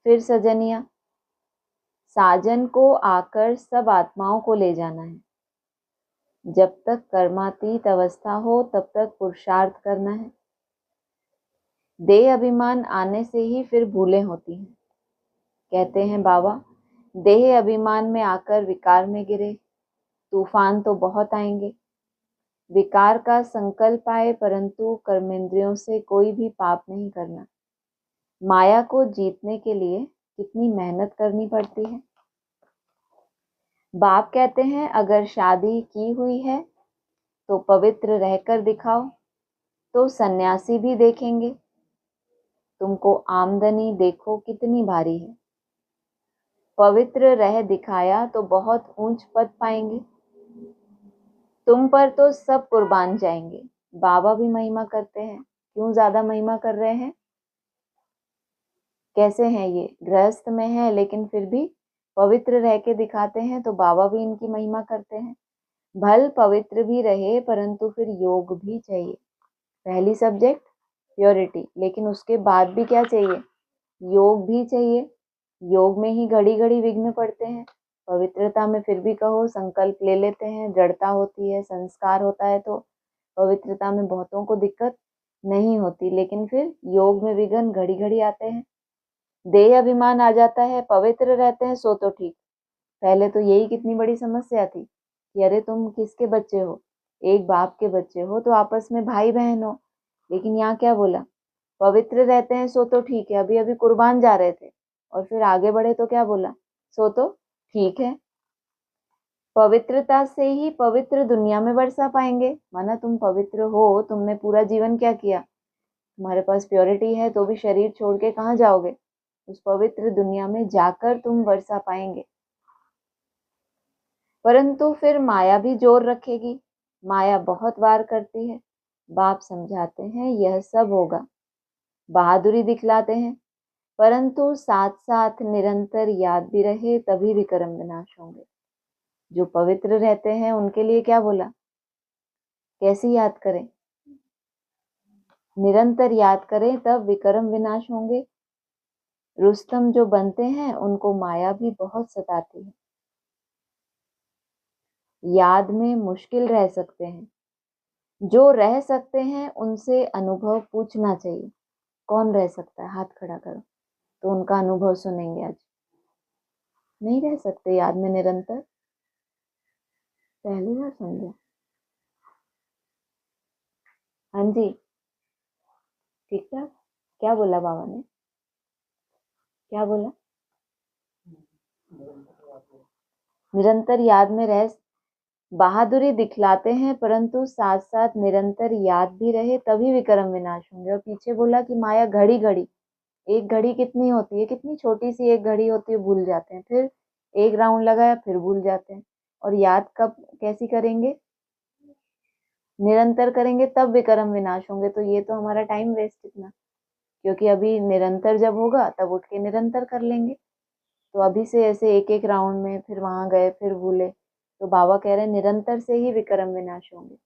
फिर सजनिया। साजन को आकर सब आत्माओं को ले जाना है। जब तक कर्मातीत अवस्था हो तब तक पुरुषार्थ करना है। देह अभिमान आने से ही फिर भूलें होती हैं। कहते हैं बाबा, देह अभिमान में आकर विकार में गिरे, तूफान तो बहुत आएंगे। विकार का संकल्प आए, परंतु कर्मेंद्रियों से कोई भी पाप नहीं करना। माया को जीतने के लिए कितनी मेहनत करनी पड़ती है। बाप कहते हैं अगर शादी की हुई है तो पवित्र रहकर दिखाओ, तो सन्यासी भी देखेंगे। तुमको आमदनी देखो कितनी भारी है। पवित्र रह दिखाया तो बहुत ऊंच पद पाएंगे। तुम पर तो सब कुर्बान जाएंगे। बाबा भी महिमा करते हैं, क्यों ज्यादा महिमा कर रहे हैं? कैसे हैं ये? गृहस्थ में है लेकिन फिर भी पवित्र रह के दिखाते हैं, तो बाबा भी इनकी महिमा करते हैं। भल पवित्र भी रहे, परंतु फिर योग भी चाहिए। पहली सब्जेक्ट प्योरिटी, लेकिन उसके बाद भी क्या चाहिए? योग भी चाहिए। योग में ही घड़ी घड़ी विघ्न पड़ते हैं। पवित्रता में फिर भी कहो संकल्प ले लेते हैं, दृढ़ता होती है, संस्कार होता है, तो पवित्रता में बहुतों को दिक्कत नहीं होती, लेकिन फिर योग में विघ्न घड़ी घड़ी आते हैं। देह अभिमान आ जाता है, पवित्र रहते हैं सो तो ठीक। पहले तो यही कितनी बड़ी समस्या थी कि अरे तुम किसके बच्चे हो, एक बाप के बच्चे हो तो आपस में भाई बहन हो। लेकिन यहाँ क्या बोला, पवित्र रहते हैं सो तो ठीक है। अभी अभी कुर्बान जा रहे थे और फिर आगे बढ़े तो क्या बोला, सो तो ठीक है। पवित्रता से ही पवित्र दुनिया में बरसा पाएंगे। माना तुम पवित्र हो, तुमने पूरा जीवन क्या किया, तुम्हारे पास प्योरिटी है, तो भी शरीर छोड़ के कहाँ जाओगे? उस पवित्र दुनिया में जाकर तुम बरसा पाएंगे। परंतु फिर माया भी जोर रखेगी। माया बहुत वार करती है। बाप समझाते हैं यह सब होगा, बहादुरी दिखलाते हैं, परंतु साथ साथ निरंतर याद भी रहे, तभी विक्रम विनाश होंगे। जो पवित्र रहते हैं उनके लिए क्या बोला, कैसी याद करें? निरंतर याद करें, तब विक्रम विनाश होंगे। रुस्तम जो बनते हैं उनको माया भी बहुत सताती है। याद में मुश्किल रह सकते हैं, जो रह सकते हैं उनसे अनुभव पूछना चाहिए। कौन रह सकता है? हाथ खड़ा करो तो उनका अनुभव सुनेंगे। आज नहीं रह सकते याद में निरंतर, पहली बार समझे? हाँ जी, ठीक ठाक। क्या बोला बाबा ने? क्या बोला? निरंतर याद में रह, बहादुरी दिखलाते हैं, परंतु साथ साथ निरंतर याद भी रहे, तभी विक्रम विनाश होंगे। और पीछे बोला कि माया घड़ी घड़ी, एक घड़ी कितनी होती है, कितनी छोटी सी एक घड़ी होती है, भूल जाते हैं। फिर एक राउंड लगाया फिर भूल जाते हैं। और याद कब कैसी करेंगे? निरंतर करेंगे तब विक्रम विनाश होंगे। तो ये तो हमारा टाइम वेस्ट इतना, क्योंकि अभी निरंतर जब होगा तब उठ के निरंतर कर लेंगे। तो अभी से ऐसे एक एक राउंड में फिर वहां गए फिर भूले, तो बाबा कह रहे हैं निरंतर से ही विक्रम विनाश होंगे।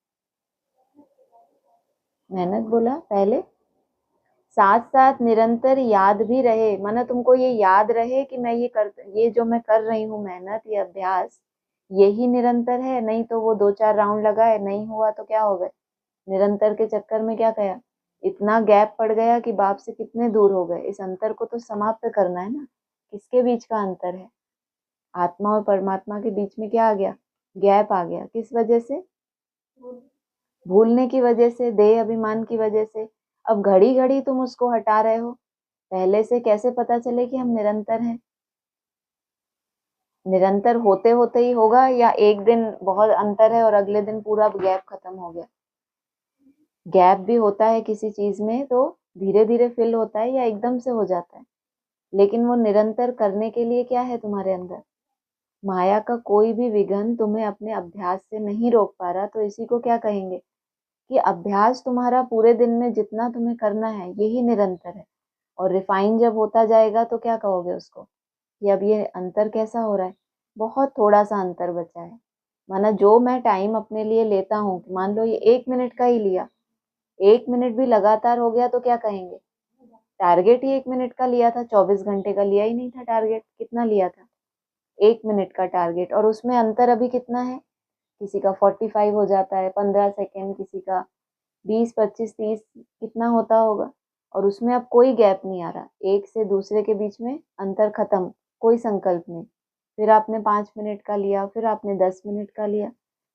मेहनत बोला पहले, साथ साथ निरंतर याद भी रहे। माना तुमको ये याद रहे कि मैं ये जो मैं कर रही हूँ मेहनत, ये अभ्यास, यही निरंतर है। नहीं तो वो 2-4 राउंड लगाए, नहीं हुआ तो क्या हो गए? निरंतर के चक्कर में क्या कहा, इतना गैप पड़ गया कि बाप से कितने दूर हो गए। इस अंतर को तो समाप्त करना है ना। किसके बीच का अंतर है? आत्मा और परमात्मा के बीच में क्या आ गया? गैप आ गया। किस वजह से? भूलने की वजह से, देह अभिमान की वजह से। अब घड़ी घड़ी तुम उसको हटा रहे हो, पहले से कैसे पता चले कि हम निरंतर हैं? निरंतर होते होते ही होगा, या एक दिन बहुत अंतर है और अगले दिन पूरा गैप खत्म हो गया? गैप भी होता है किसी चीज में तो धीरे धीरे फिल होता है या एकदम से हो जाता है, लेकिन वो निरंतर करने के लिए क्या है तुम्हारे अंदर? माया का कोई भी विघ्न तुम्हें अपने अभ्यास से नहीं रोक पा रहा, तो इसी को क्या कहेंगे कि अभ्यास तुम्हारा पूरे दिन में जितना तुम्हें करना है यही निरंतर है। और रिफाइन जब होता जाएगा तो क्या कहोगे उसको कि अब ये अंतर कैसा हो रहा है? बहुत थोड़ा सा अंतर बचा है। माना जो मैं टाइम अपने लिए लेता हूँ, मान लो ये 1 मिनट का ही लिया, 1 मिनट भी लगातार हो गया तो क्या कहेंगे? टारगेट ही 1 मिनट का लिया था, 24 घंटे का लिया ही नहीं था टारगेट। कितना लिया था? 1 मिनट का टारगेट। और उसमें अंतर अभी कितना है? किसी का 45 हो जाता है, 15 सेकेंड, किसी का 20, 25, 30, कितना होता होगा। और उसमें अब कोई गैप नहीं आ रहा, एक से दूसरे के बीच में अंतर खत्म, कोई संकल्प नहीं। फिर आपने 5 मिनट का लिया, फिर आपने 10 मिनट का लिया,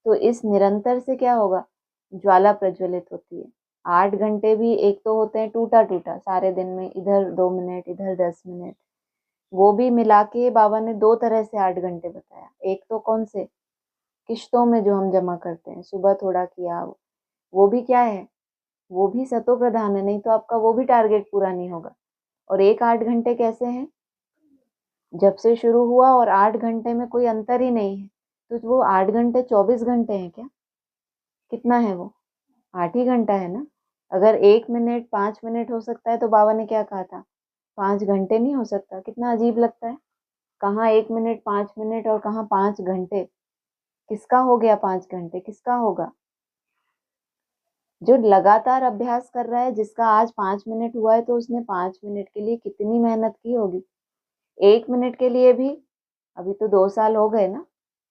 तो इस निरंतर से क्या होगा? ज्वाला प्रज्वलित होती है। 8 घंटे भी एक तो होते हैं टूटा टूटा सारे दिन में, इधर 2 मिनट, इधर 10 मिनट। वो भी मिला के बाबा ने दो तरह से 8 घंटे बताया। एक तो कौन से? किश्तों में जो हम जमा करते हैं, सुबह थोड़ा किया, वो भी क्या है? वो भी सतो प्रधान है, नहीं तो आपका वो भी टारगेट पूरा नहीं होगा। और एक 8 घंटे कैसे हैं? जब से शुरू हुआ और 8 घंटे में कोई अंतर ही नहीं है, तो वो 8 घंटे 24 घंटे हैं क्या? कितना है वो? 8 ही घंटा है ना। अगर 1 मिनट 5 मिनट हो सकता है तो बाबा ने क्या कहा था? 5 घंटे नहीं हो सकता? कितना अजीब लगता है। कहाँ 1 मिनट 5 मिनट और कहाँ 5 घंटे। किसका हो गया 5 घंटे? किसका होगा? जो लगातार अभ्यास कर रहा है, जिसका आज 5 मिनट हुआ है, तो उसने 5 मिनट के लिए कितनी मेहनत की होगी। 1 मिनट के लिए भी अभी तो 2 साल हो गए ना,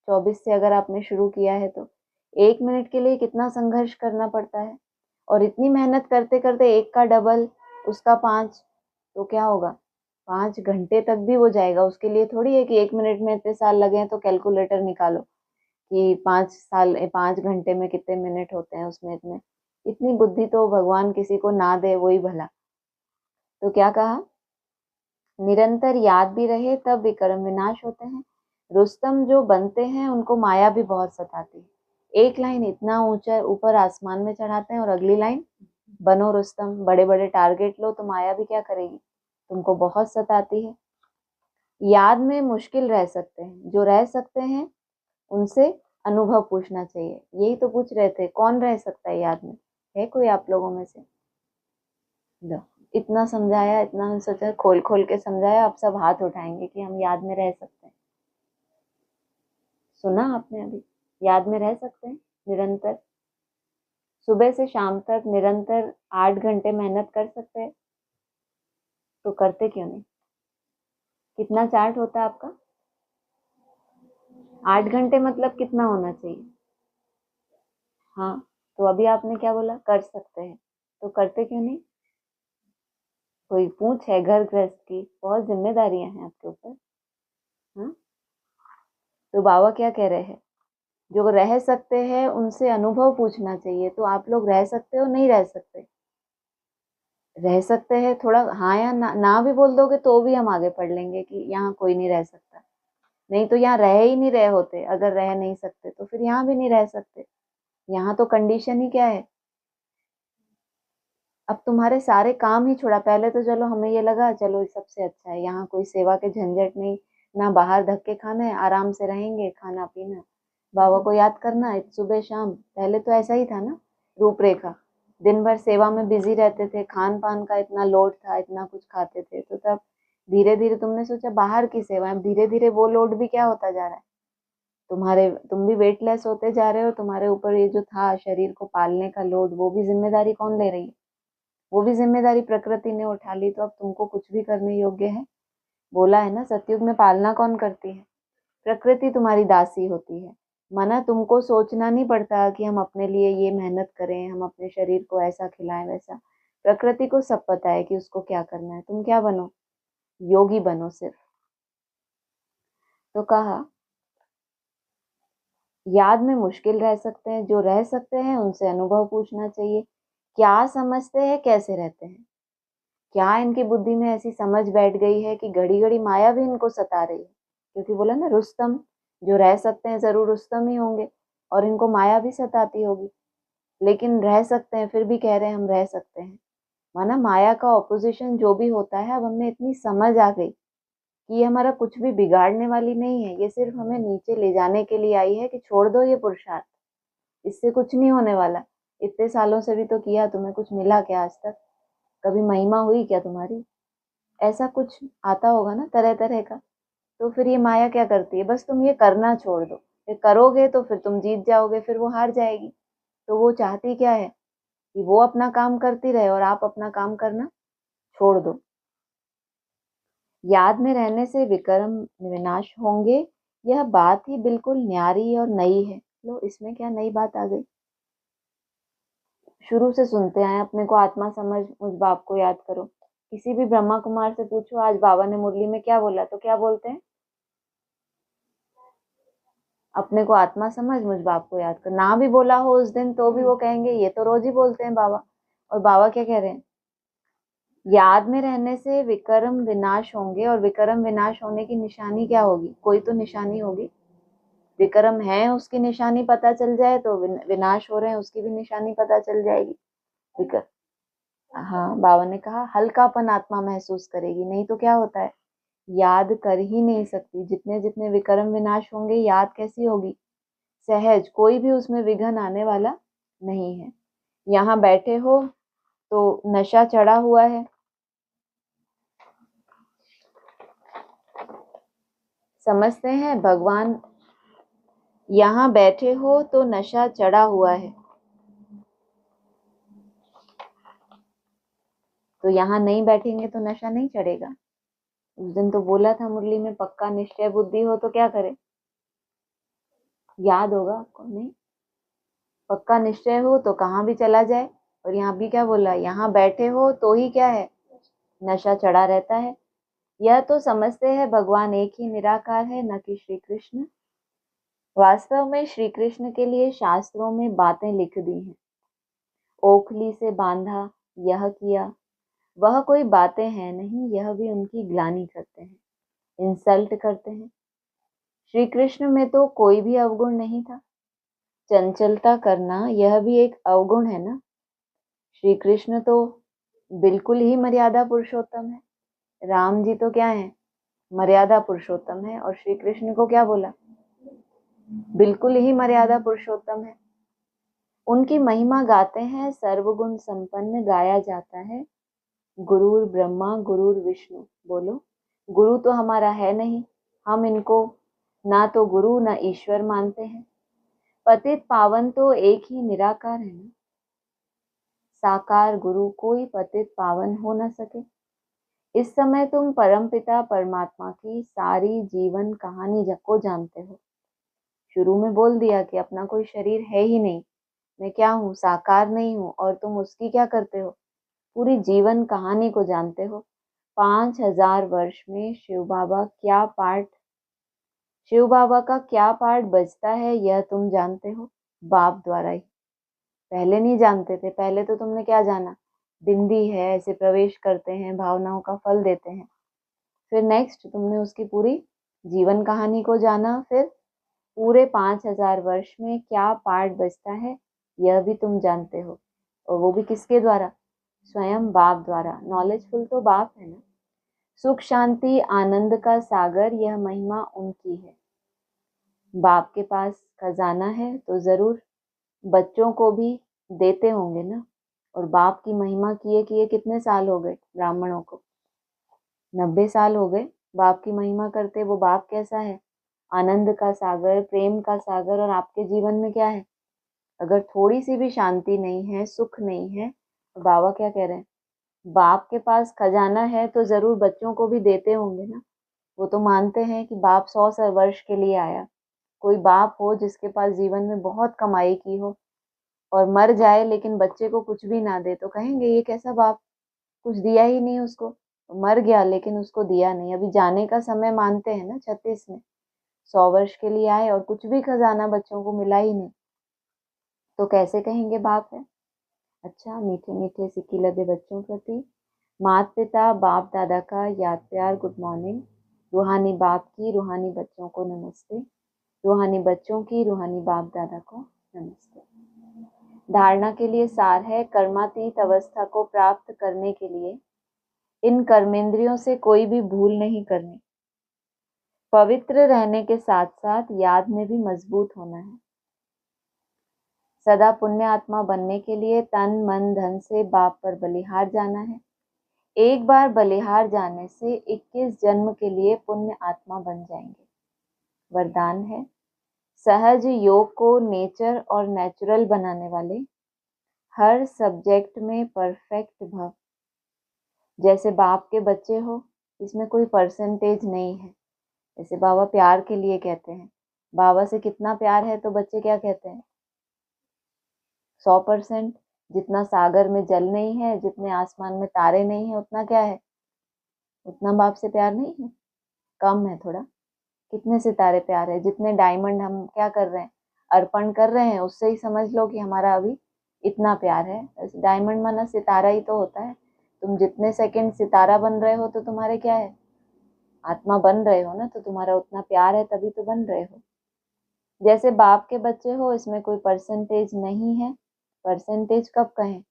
24 से अगर आपने शुरू किया है तो 1 मिनट के लिए कितना संघर्ष करना पड़ता है। और इतनी मेहनत करते करते एक का डबल, उसका 5, तो क्या होगा? 5 घंटे तक भी वो जाएगा। उसके लिए थोड़ी है कि 1 मिनट में इतने साल लगे हैं तो कैलकुलेटर निकालो कि 5 साल 5 घंटे में कितने मिनट होते हैं, उसमें इतने। इतनी बुद्धि तो भगवान किसी को ना दे, वही भला। तो क्या कहा? निरंतर याद भी रहे तब विक्रम विनाश होते हैं। रुस्तम जो बनते हैं उनको माया भी बहुत सताती है। एक लाइन इतना ऊंचा ऊपर आसमान में चढ़ाते हैं और अगली लाइन बनो रुस्तम, बड़े बड़े टारगेट लो, तो माया भी क्या करेगी? तुमको बहुत सताती है। याद में मुश्किल रह सकते हैं, जो रह सकते हैं उनसे अनुभव पूछना चाहिए। यही तो पूछ रहे थे, कौन रह सकता है याद में? है कोई आप लोगों में से? लो, इतना समझाया, इतना हम सोचा खोल खोल के समझाया, अब सब हाथ उठाएंगे कि हम याद में रह सकते हैं। सुना आपने अभी? याद में रह सकते हैं निरंतर, सुबह से शाम तक निरंतर 8 घंटे मेहनत कर सकते हैं, तो करते क्यों नहीं? कितना चार्ट होता है आपका? 8 घंटे मतलब कितना होना चाहिए? हाँ, तो अभी आपने क्या बोला? कर सकते हैं, तो करते क्यों नहीं? कोई पूछ है घर गृहस्थ की, बहुत जिम्मेदारियां हैं आपके ऊपर। हाँ, तो बाबा क्या कह रहे हैं? जो रह सकते हैं उनसे अनुभव पूछना चाहिए। तो आप लोग रह सकते हो, नहीं रह सकते? रह सकते हैं, थोड़ा हाँ या ना भी बोल दोगे तो भी हम आगे पढ़ लेंगे कि यहाँ कोई नहीं रह सकता। नहीं तो यहाँ रह ही नहीं रहे होते, अगर रह नहीं सकते तो फिर यहाँ भी नहीं रह सकते। यहाँ तो कंडीशन ही क्या है? अब तुम्हारे सारे काम ही छोड़ा। पहले तो चलो हमें ये लगा चलो सबसे अच्छा है, यहाँ कोई सेवा के झंझट नहीं, ना बाहर धक्के खाने, आराम से रहेंगे, खाना पीना, बाबा को याद करना सुबह शाम। पहले तो ऐसा ही था ना रूपरेखा। दिन भर सेवा में बिजी रहते थे, खान पान का इतना लोड था, इतना कुछ खाते थे, तो तब धीरे धीरे तुमने सोचा बाहर की सेवा, धीरे धीरे वो लोड भी क्या होता जा रहा है? तुम भी वेटलेस होते जा रहे हो। तुम्हारे ऊपर ये जो था शरीर को पालने का लोड, वो भी जिम्मेदारी कौन ले रही है? वो भी जिम्मेदारी प्रकृति ने उठा ली। तो अब तुमको कुछ भी करने योग्य है? बोला है ना, सतयुग में पालना कौन करती है? प्रकृति तुम्हारी दासी होती है। माना तुमको सोचना नहीं पड़ता कि हम अपने लिए ये मेहनत करें, हम अपने शरीर को ऐसा खिलाएं वैसा। प्रकृति को सब पता है कि उसको क्या करना है। तुम क्या बनो? योगी बनो सिर्फ। तो कहा याद में मुश्किल रह सकते हैं, जो रह सकते हैं उनसे अनुभव पूछना चाहिए। क्या समझते हैं, कैसे रहते हैं? क्या इनकी बुद्धि में ऐसी समझ बैठ गई है कि घड़ी घड़ी माया भी इनको सता रही है। क्योंकि बोला ना, रुस्तम जो रह सकते हैं जरूर रुस्तम ही होंगे, और इनको माया भी सताती होगी, लेकिन रह सकते हैं, फिर भी कह रहे हैं हम रह सकते हैं। माना माया का ऑपोजिशन जो भी होता है, अब हमें इतनी समझ आ गई कि ये हमारा कुछ भी बिगाड़ने वाली नहीं है, ये सिर्फ हमें नीचे ले जाने के लिए आई है कि छोड़ दो ये पुरुषार्थ, इससे कुछ नहीं होने वाला। इतने सालों से भी तो किया, तुम्हें कुछ मिला क्या आज तक? कभी महिमा हुई क्या तुम्हारी? ऐसा कुछ आता होगा ना तरह तरह का। तो फिर ये माया क्या करती है, बस तुम ये करना छोड़ दो, ये करोगे तो फिर तुम जीत जाओगे, फिर वो हार जाएगी। तो वो चाहती क्या है कि वो अपना काम करती रहे और आप अपना काम करना छोड़ दो। याद में रहने से विक्रम विनाश होंगे, यह बात ही बिल्कुल न्यारी और नई है। लो, इसमें क्या नई बात आ गई? शुरू से सुनते आए, अपने को आत्मा समझ, मुझ बाप को याद करो। किसी भी ब्रह्मा कुमार से पूछो आज बाबा ने मुरली में क्या बोला, तो क्या बोलते हैं? अपने को आत्मा समझ, मुझ बाप को याद कर। ना भी बोला हो उस दिन तो भी वो कहेंगे ये तो रोज ही बोलते हैं बाबा। और बाबा क्या कह रहे हैं? याद में रहने से विक्रम विनाश होंगे, और विक्रम विनाश होने की निशानी क्या होगी? कोई तो निशानी होगी। विक्रम है उसकी निशानी पता चल जाए, तो विनाश हो रहे हैं उसकी भी निशानी पता चल जाएगी। विक्रम, हाँ, बाबा ने कहा हल्कापन आत्मा महसूस करेगी, नहीं तो क्या होता है, याद कर ही नहीं सकती। जितने जितने विक्रम विनाश होंगे, याद कैसी होगी? सहज, कोई भी उसमें विघ्न आने वाला नहीं है। यहाँ बैठे हो तो नशा चढ़ा हुआ है, समझते हैं भगवान? यहाँ बैठे हो तो नशा चढ़ा हुआ है, तो यहाँ नहीं बैठेंगे तो नशा नहीं चढ़ेगा। उस दिन तो बोला था मुरली में, पक्का निश्चय बुद्धि हो तो क्या करे? याद होगा आपको? नहीं, पक्का निश्चय हो तो कहाँ भी चला जाए। और यहाँ भी क्या बोला? यहाँ बैठे हो तो ही क्या है, नशा चढ़ा रहता है। यह तो समझते हैं भगवान एक ही निराकार है, न कि श्री कृष्ण। वास्तव में श्री कृष्ण के लिए शास्त्रों में बातें लिख दी हैं। ओखली से बांधा, यह किया, वह कोई बातें हैं नहीं, यह भी उनकी ग्लानि करते हैं, इंसल्ट करते हैं। श्री कृष्ण में तो कोई भी अवगुण नहीं था। चंचलता करना यह भी एक अवगुण है ना। श्री कृष्ण तो बिल्कुल ही मर्यादा पुरुषोत्तम है। राम जी तो क्या है, मर्यादा पुरुषोत्तम है। और श्री कृष्ण को क्या बोला? बिल्कुल ही मर्यादा पुरुषोत्तम है। उनकी महिमा गाते हैं, सर्वगुण संपन्न गाया जाता है। गुरुर ब्रह्मा गुरुर विष्णु। बोलो, गुरु तो हमारा है नहीं, हम इनको ना तो गुरु ना ईश्वर मानते हैं। पतित पावन तो एक ही निराकार है ना। साकार गुरु कोई पतित पावन हो न सके। इस समय तुम परमपिता परमात्मा की सारी जीवन कहानी को जानते हो। शुरू में बोल दिया कि अपना कोई शरीर है ही नहीं, मैं क्या हूँ, साकार नहीं हूँ, और तुम उसकी क्या करते हो, पूरी जीवन कहानी को जानते हो। 5000 वर्ष में शिव बाबा का क्या पार्ट बजता है, यह तुम जानते हो बाप द्वारा ही। पहले नहीं जानते थे, पहले तो तुमने क्या जाना, बिंदी है, ऐसे प्रवेश करते हैं, भावनाओं का फल देते हैं। फिर नेक्स्ट तुमने उसकी पूरी जीवन कहानी को जाना, फिर पूरे 5000 वर्ष में क्या पार्ट बचता है, यह भी तुम जानते हो। और वो भी किसके द्वारा? स्वयं बाप द्वारा। नॉलेजफुल तो बाप है ना। सुख शांति आनंद का सागर, यह महिमा उनकी है। बाप के पास खजाना है तो जरूर बच्चों को भी देते होंगे ना। और बाप की महिमा किए कितने साल हो गए ब्राह्मणों को? 90 साल हो गए बाप की महिमा करते। वो बाप कैसा है? आनंद का सागर, प्रेम का सागर। और आपके जीवन में क्या है? अगर थोड़ी सी भी शांति नहीं है, सुख नहीं है, तो बाबा क्या कह रहे हैं? बाप के पास खजाना है तो जरूर बच्चों को भी देते होंगे ना। वो तो मानते हैं कि बाप 100 वर्ष के लिए आया। कोई बाप हो जिसके पास जीवन में बहुत कमाई की हो और मर जाए लेकिन बच्चे को कुछ भी ना दे, तो कहेंगे ये कैसा बाप, कुछ दिया ही नहीं उसको। मर गया लेकिन उसको दिया नहीं। अभी जाने का समय मानते हैं ना 36 में, 100 वर्ष के लिए आए और कुछ भी खजाना बच्चों को मिला ही नहीं, तो कैसे कहेंगे बाप है? अच्छा, मीठे मीठे सिक्की लदे बच्चों प्रति माता पिता बाप दादा का याद प्यार गुड मॉर्निंग। रूहानी बाप की रूहानी बच्चों को नमस्ते। रूहानी बच्चों की रूहानी बाप दादा को नमस्ते। धारणा के लिए सार है, कर्मातीत अवस्था को प्राप्त करने के लिए इन कर्मेंद्रियों से कोई भी भूल नहीं करनी। पवित्र रहने के साथ साथ याद में भी मजबूत होना है। सदा पुण्य आत्मा बनने के लिए तन मन धन से बाप पर बलिहार जाना है। एक बार बलिहार जाने से 21 जन्म के लिए पुण्य आत्मा बन जाएंगे। वरदान है, सहज योग को नेचर और नेचुरल बनाने वाले हर सब्जेक्ट में परफेक्ट भव। जैसे बाप के बच्चे हो, इसमें कोई परसेंटेज नहीं है। जैसे बाबा प्यार के लिए कहते हैं, बाबा से कितना प्यार है तो बच्चे क्या कहते हैं, 100%। जितना सागर में जल नहीं है, जितने आसमान में तारे नहीं है, उतना क्या है, उतना बाप से प्यार नहीं है, कम है थोड़ा। कितने सितारे प्यार है, जितने डायमंड हम क्या कर रहे हैं, अर्पण कर रहे हैं, उससे ही समझ लो कि हमारा अभी इतना प्यार है। डायमंड माना सितारा ही तो होता है। तुम जितने सेकंड सितारा बन रहे हो तो तुम्हारे क्या है, आत्मा बन रहे हो ना, तो तुम्हारा उतना प्यार है, तभी तो बन रहे हो। जैसे बाप के बच्चे हो, इसमें कोई परसेंटेज नहीं है। परसेंटेज कब कहें,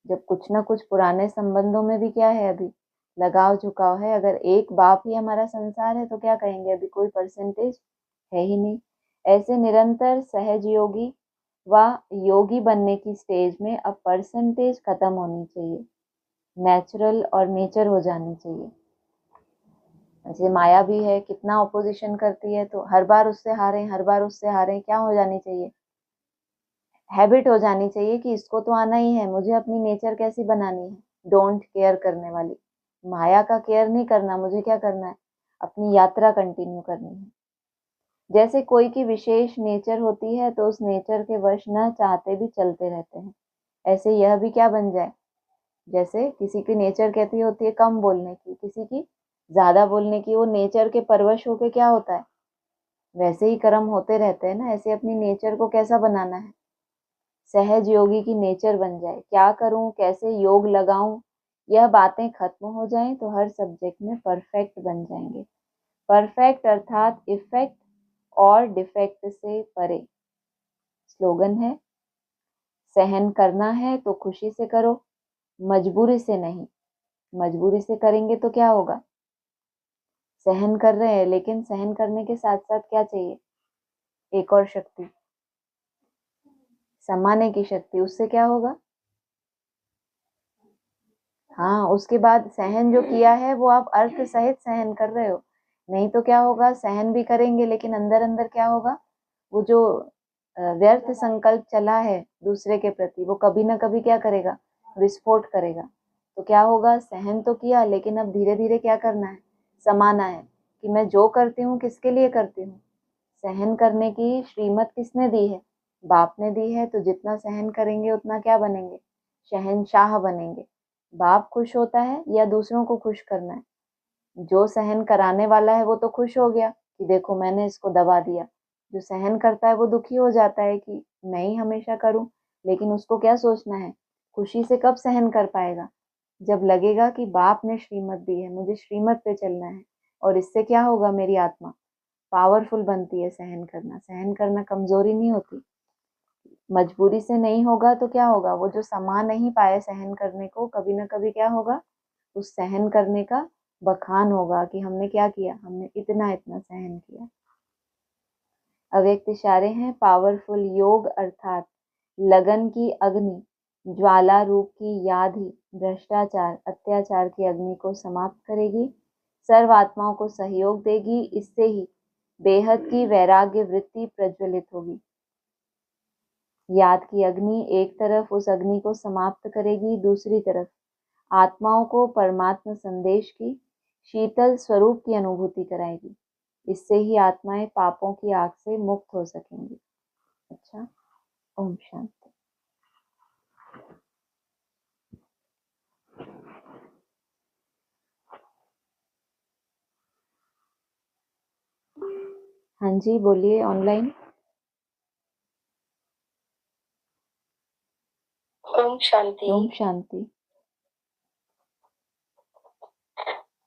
जब कुछ ना कुछ पुराने संबंधों में भी क्या है, अभी लगाव झुकाव है। अगर एक बाप ही हमारा संसार है तो क्या कहेंगे, अभी कोई परसेंटेज है ही नहीं। ऐसे निरंतर सहज योगी व योगी बनने की स्टेज में अब परसेंटेज खत्म होनी चाहिए, नेचुरल और नेचर हो जानी चाहिए। जैसे माया भी है, कितना ऑपोजिशन करती है, तो हर बार उससे हारे, हर बार उससे हारे, क्या हो जानी चाहिए, हैबिट हो जानी चाहिए कि इसको तो आना ही है। मुझे अपनी नेचर कैसी बनानी है, डोंट केयर करने वाली। माया का केयर नहीं करना, मुझे क्या करना है, अपनी यात्रा कंटिन्यू करनी है। जैसे कोई की विशेष नेचर होती है तो उस नेचर के वश न चाहते भी चलते रहते हैं, ऐसे यह भी क्या बन जाए। जैसे किसी की नेचर कहती होती है कम बोलने की, किसी की ज्यादा बोलने की, वो नेचर के परवश होके क्या होता है, वैसे ही कर्म होते रहते हैं ना। ऐसे अपनी नेचर को कैसा बनाना है, सहज योगी की नेचर बन जाए। क्या करूं, कैसे योग लगाऊं, यह बातें खत्म हो जाएं तो हर सब्जेक्ट में परफेक्ट बन जाएंगे। परफेक्ट अर्थात इफेक्ट और डिफेक्ट से परे। स्लोगन है, सहन करना है तो खुशी से करो, मजबूरी से नहीं। मजबूरी से करेंगे तो क्या होगा, सहन कर रहे हैं, लेकिन सहन करने के साथ साथ क्या चाहिए, एक और शक्ति, समाने की शक्ति। उससे क्या होगा, हाँ, उसके बाद सहन जो किया है वो आप अर्थ सहित सहन कर रहे हो। नहीं तो क्या होगा, सहन भी करेंगे लेकिन अंदर अंदर क्या होगा, वो जो व्यर्थ संकल्प चला है दूसरे के प्रति, वो कभी ना कभी क्या करेगा, विस्फोट करेगा। तो क्या होगा, सहन तो किया लेकिन अब धीरे धीरे क्या करना है, समाना है। कि मैं जो करती हूँ किसके लिए करती हूँ, सहन करने की श्रीमत किसने दी है, बाप ने दी है। तो जितना सहन करेंगे उतना क्या बनेंगे, शहंशाह बनेंगे। बाप खुश होता है या दूसरों को खुश करना है, जो सहन कराने वाला है वो तो खुश हो गया कि देखो मैंने इसको दबा दिया। जो सहन करता है वो दुखी हो जाता है कि मैं ही हमेशा करूं। लेकिन उसको क्या सोचना है, खुशी से कब सहन कर पाएगा, जब लगेगा कि बाप ने श्रीमत दी है, मुझे श्रीमत पे चलना है। और इससे क्या होगा, मेरी आत्मा पावरफुल बनती है। सहन करना, सहन करना कमजोरी नहीं होती। मजबूरी से नहीं होगा तो क्या होगा, वो जो समा नहीं पाए सहन करने को, कभी ना कभी क्या होगा, उस सहन करने का बखान होगा कि हमने क्या किया, हमने इतना इतना सहन किया। अव्यक्त इशारे हैं, पावरफुल योग अर्थात लगन की अग्नि ज्वाला रूप की याद ही भ्रष्टाचार अत्याचार की अग्नि को समाप्त करेगी, सर्व आत्माओं को सहयोग देगी। इससे ही बेहद की वैराग्य वृत्ति प्रज्वलित होगी। याद की अग्नि एक तरफ उस अग्नि को समाप्त करेगी, दूसरी तरफ आत्माओं को परमात्मा संदेश की शीतल स्वरूप की अनुभूति कराएगी। इससे ही आत्माएं पापों की आग से मुक्त हो सकेंगी। अच्छा, ओम शांति। हाँ जी, बोलिए ऑनलाइन। ओम शांति। ओम शांति।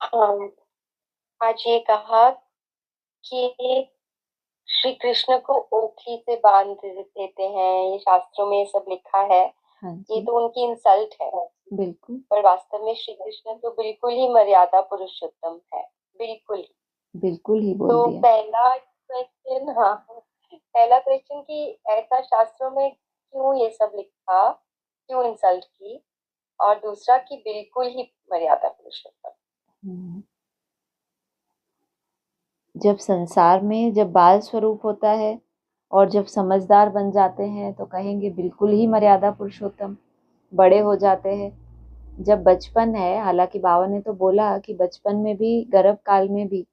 हाँ, आज ये कहा कि श्री कृष्ण को ओखली से बांध देते हैं, ये शास्त्रों में ये सब लिखा है। हाँ ये जी, तो उनकी इंसल्ट है, बिल्कुल पर वास्तव में श्री कृष्ण तो बिल्कुल ही मर्यादा पुरुषोत्तम है, बिल्कुल ही। बिल्कुल ही बोल तो दिया। पहला क्वेश्चन, हाँ, पहला क्वेश्चन कि ऐसा शास्त्रों में क्यों ये सब लिखा, क्यों इंसल्ट की, और दूसरा कि बिल्कुल ही मर्यादा पुरुषोत्तम। हम्म, जब संसार में जब बाल स्वरूप होता है और जब समझदार बन जाते हैं तो कहेंगे बिल्कुल ही मर्यादा पुरुषोत्तम। बड़े हो जाते हैं, जब बचपन है, हालांकि बाबा ने तो बोला कि बचपन में भी, गर्भ काल में भी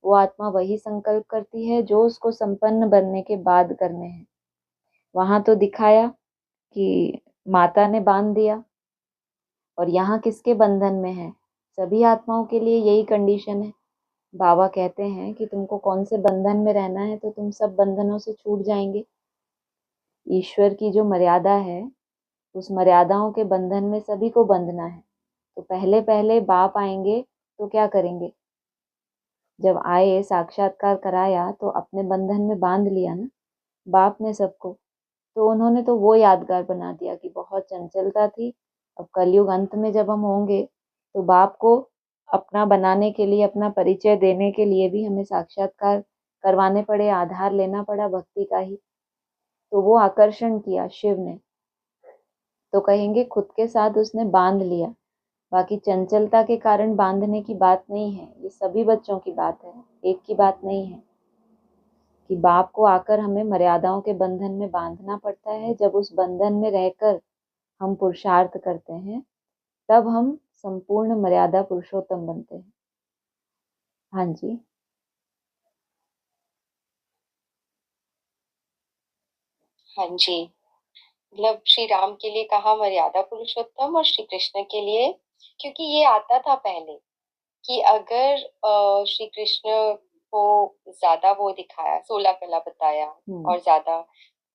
वो आत्मा वही संकल्प करती है जो उसको संपन्न बनने के बाद करने हैं। वहां तो दिखाया कि माता ने बांध दिया, और यहाँ किसके बंधन में है? सभी आत्माओं के लिए यही कंडीशन है। बाबा कहते हैं कि तुमको कौन से बंधन में रहना है, तो तुम सब बंधनों से छूट जाएंगे। ईश्वर की जो मर्यादा है, उस मर्यादाओं के बंधन में सभी को बंधना है। तो पहले पहले बाप आएंगे तो क्या करेंगे? जब आए, साक्षात्कार कराया तो अपने बंधन में बांध लिया ना बाप ने सबको। तो उन्होंने तो वो यादगार बना दिया कि बहुत चंचलता थी। अब कलयुग अंत में जब हम होंगे तो बाप को अपना बनाने के लिए, अपना परिचय देने के लिए भी हमें साक्षात्कार करवाने पड़े, आधार लेना पड़ा भक्ति का ही। तो वो आकर्षण किया शिव ने, तो कहेंगे खुद के साथ उसने बांध लिया। बाकी चंचलता के कारण बांधने की बात नहीं है, ये सभी बच्चों की बात है, एक की बात नहीं है। कि बाप को आकर हमें मर्यादाओं के बंधन में बांधना पड़ता है। जब उस बंधन में रहकर हम पुरुषार्थ करते हैं, तब हम संपूर्ण मर्यादा पुरुषोत्तम बनते हैं। हाँ जी। हाँ जी, मतलब श्री राम के लिए कहा मर्यादा पुरुषोत्तम, और श्री कृष्ण के लिए, क्योंकि ये आता था पहले कि अगर श्री कृष्ण को ज्यादा वो दिखाया, 16 कला बताया हम्म, और ज्यादा,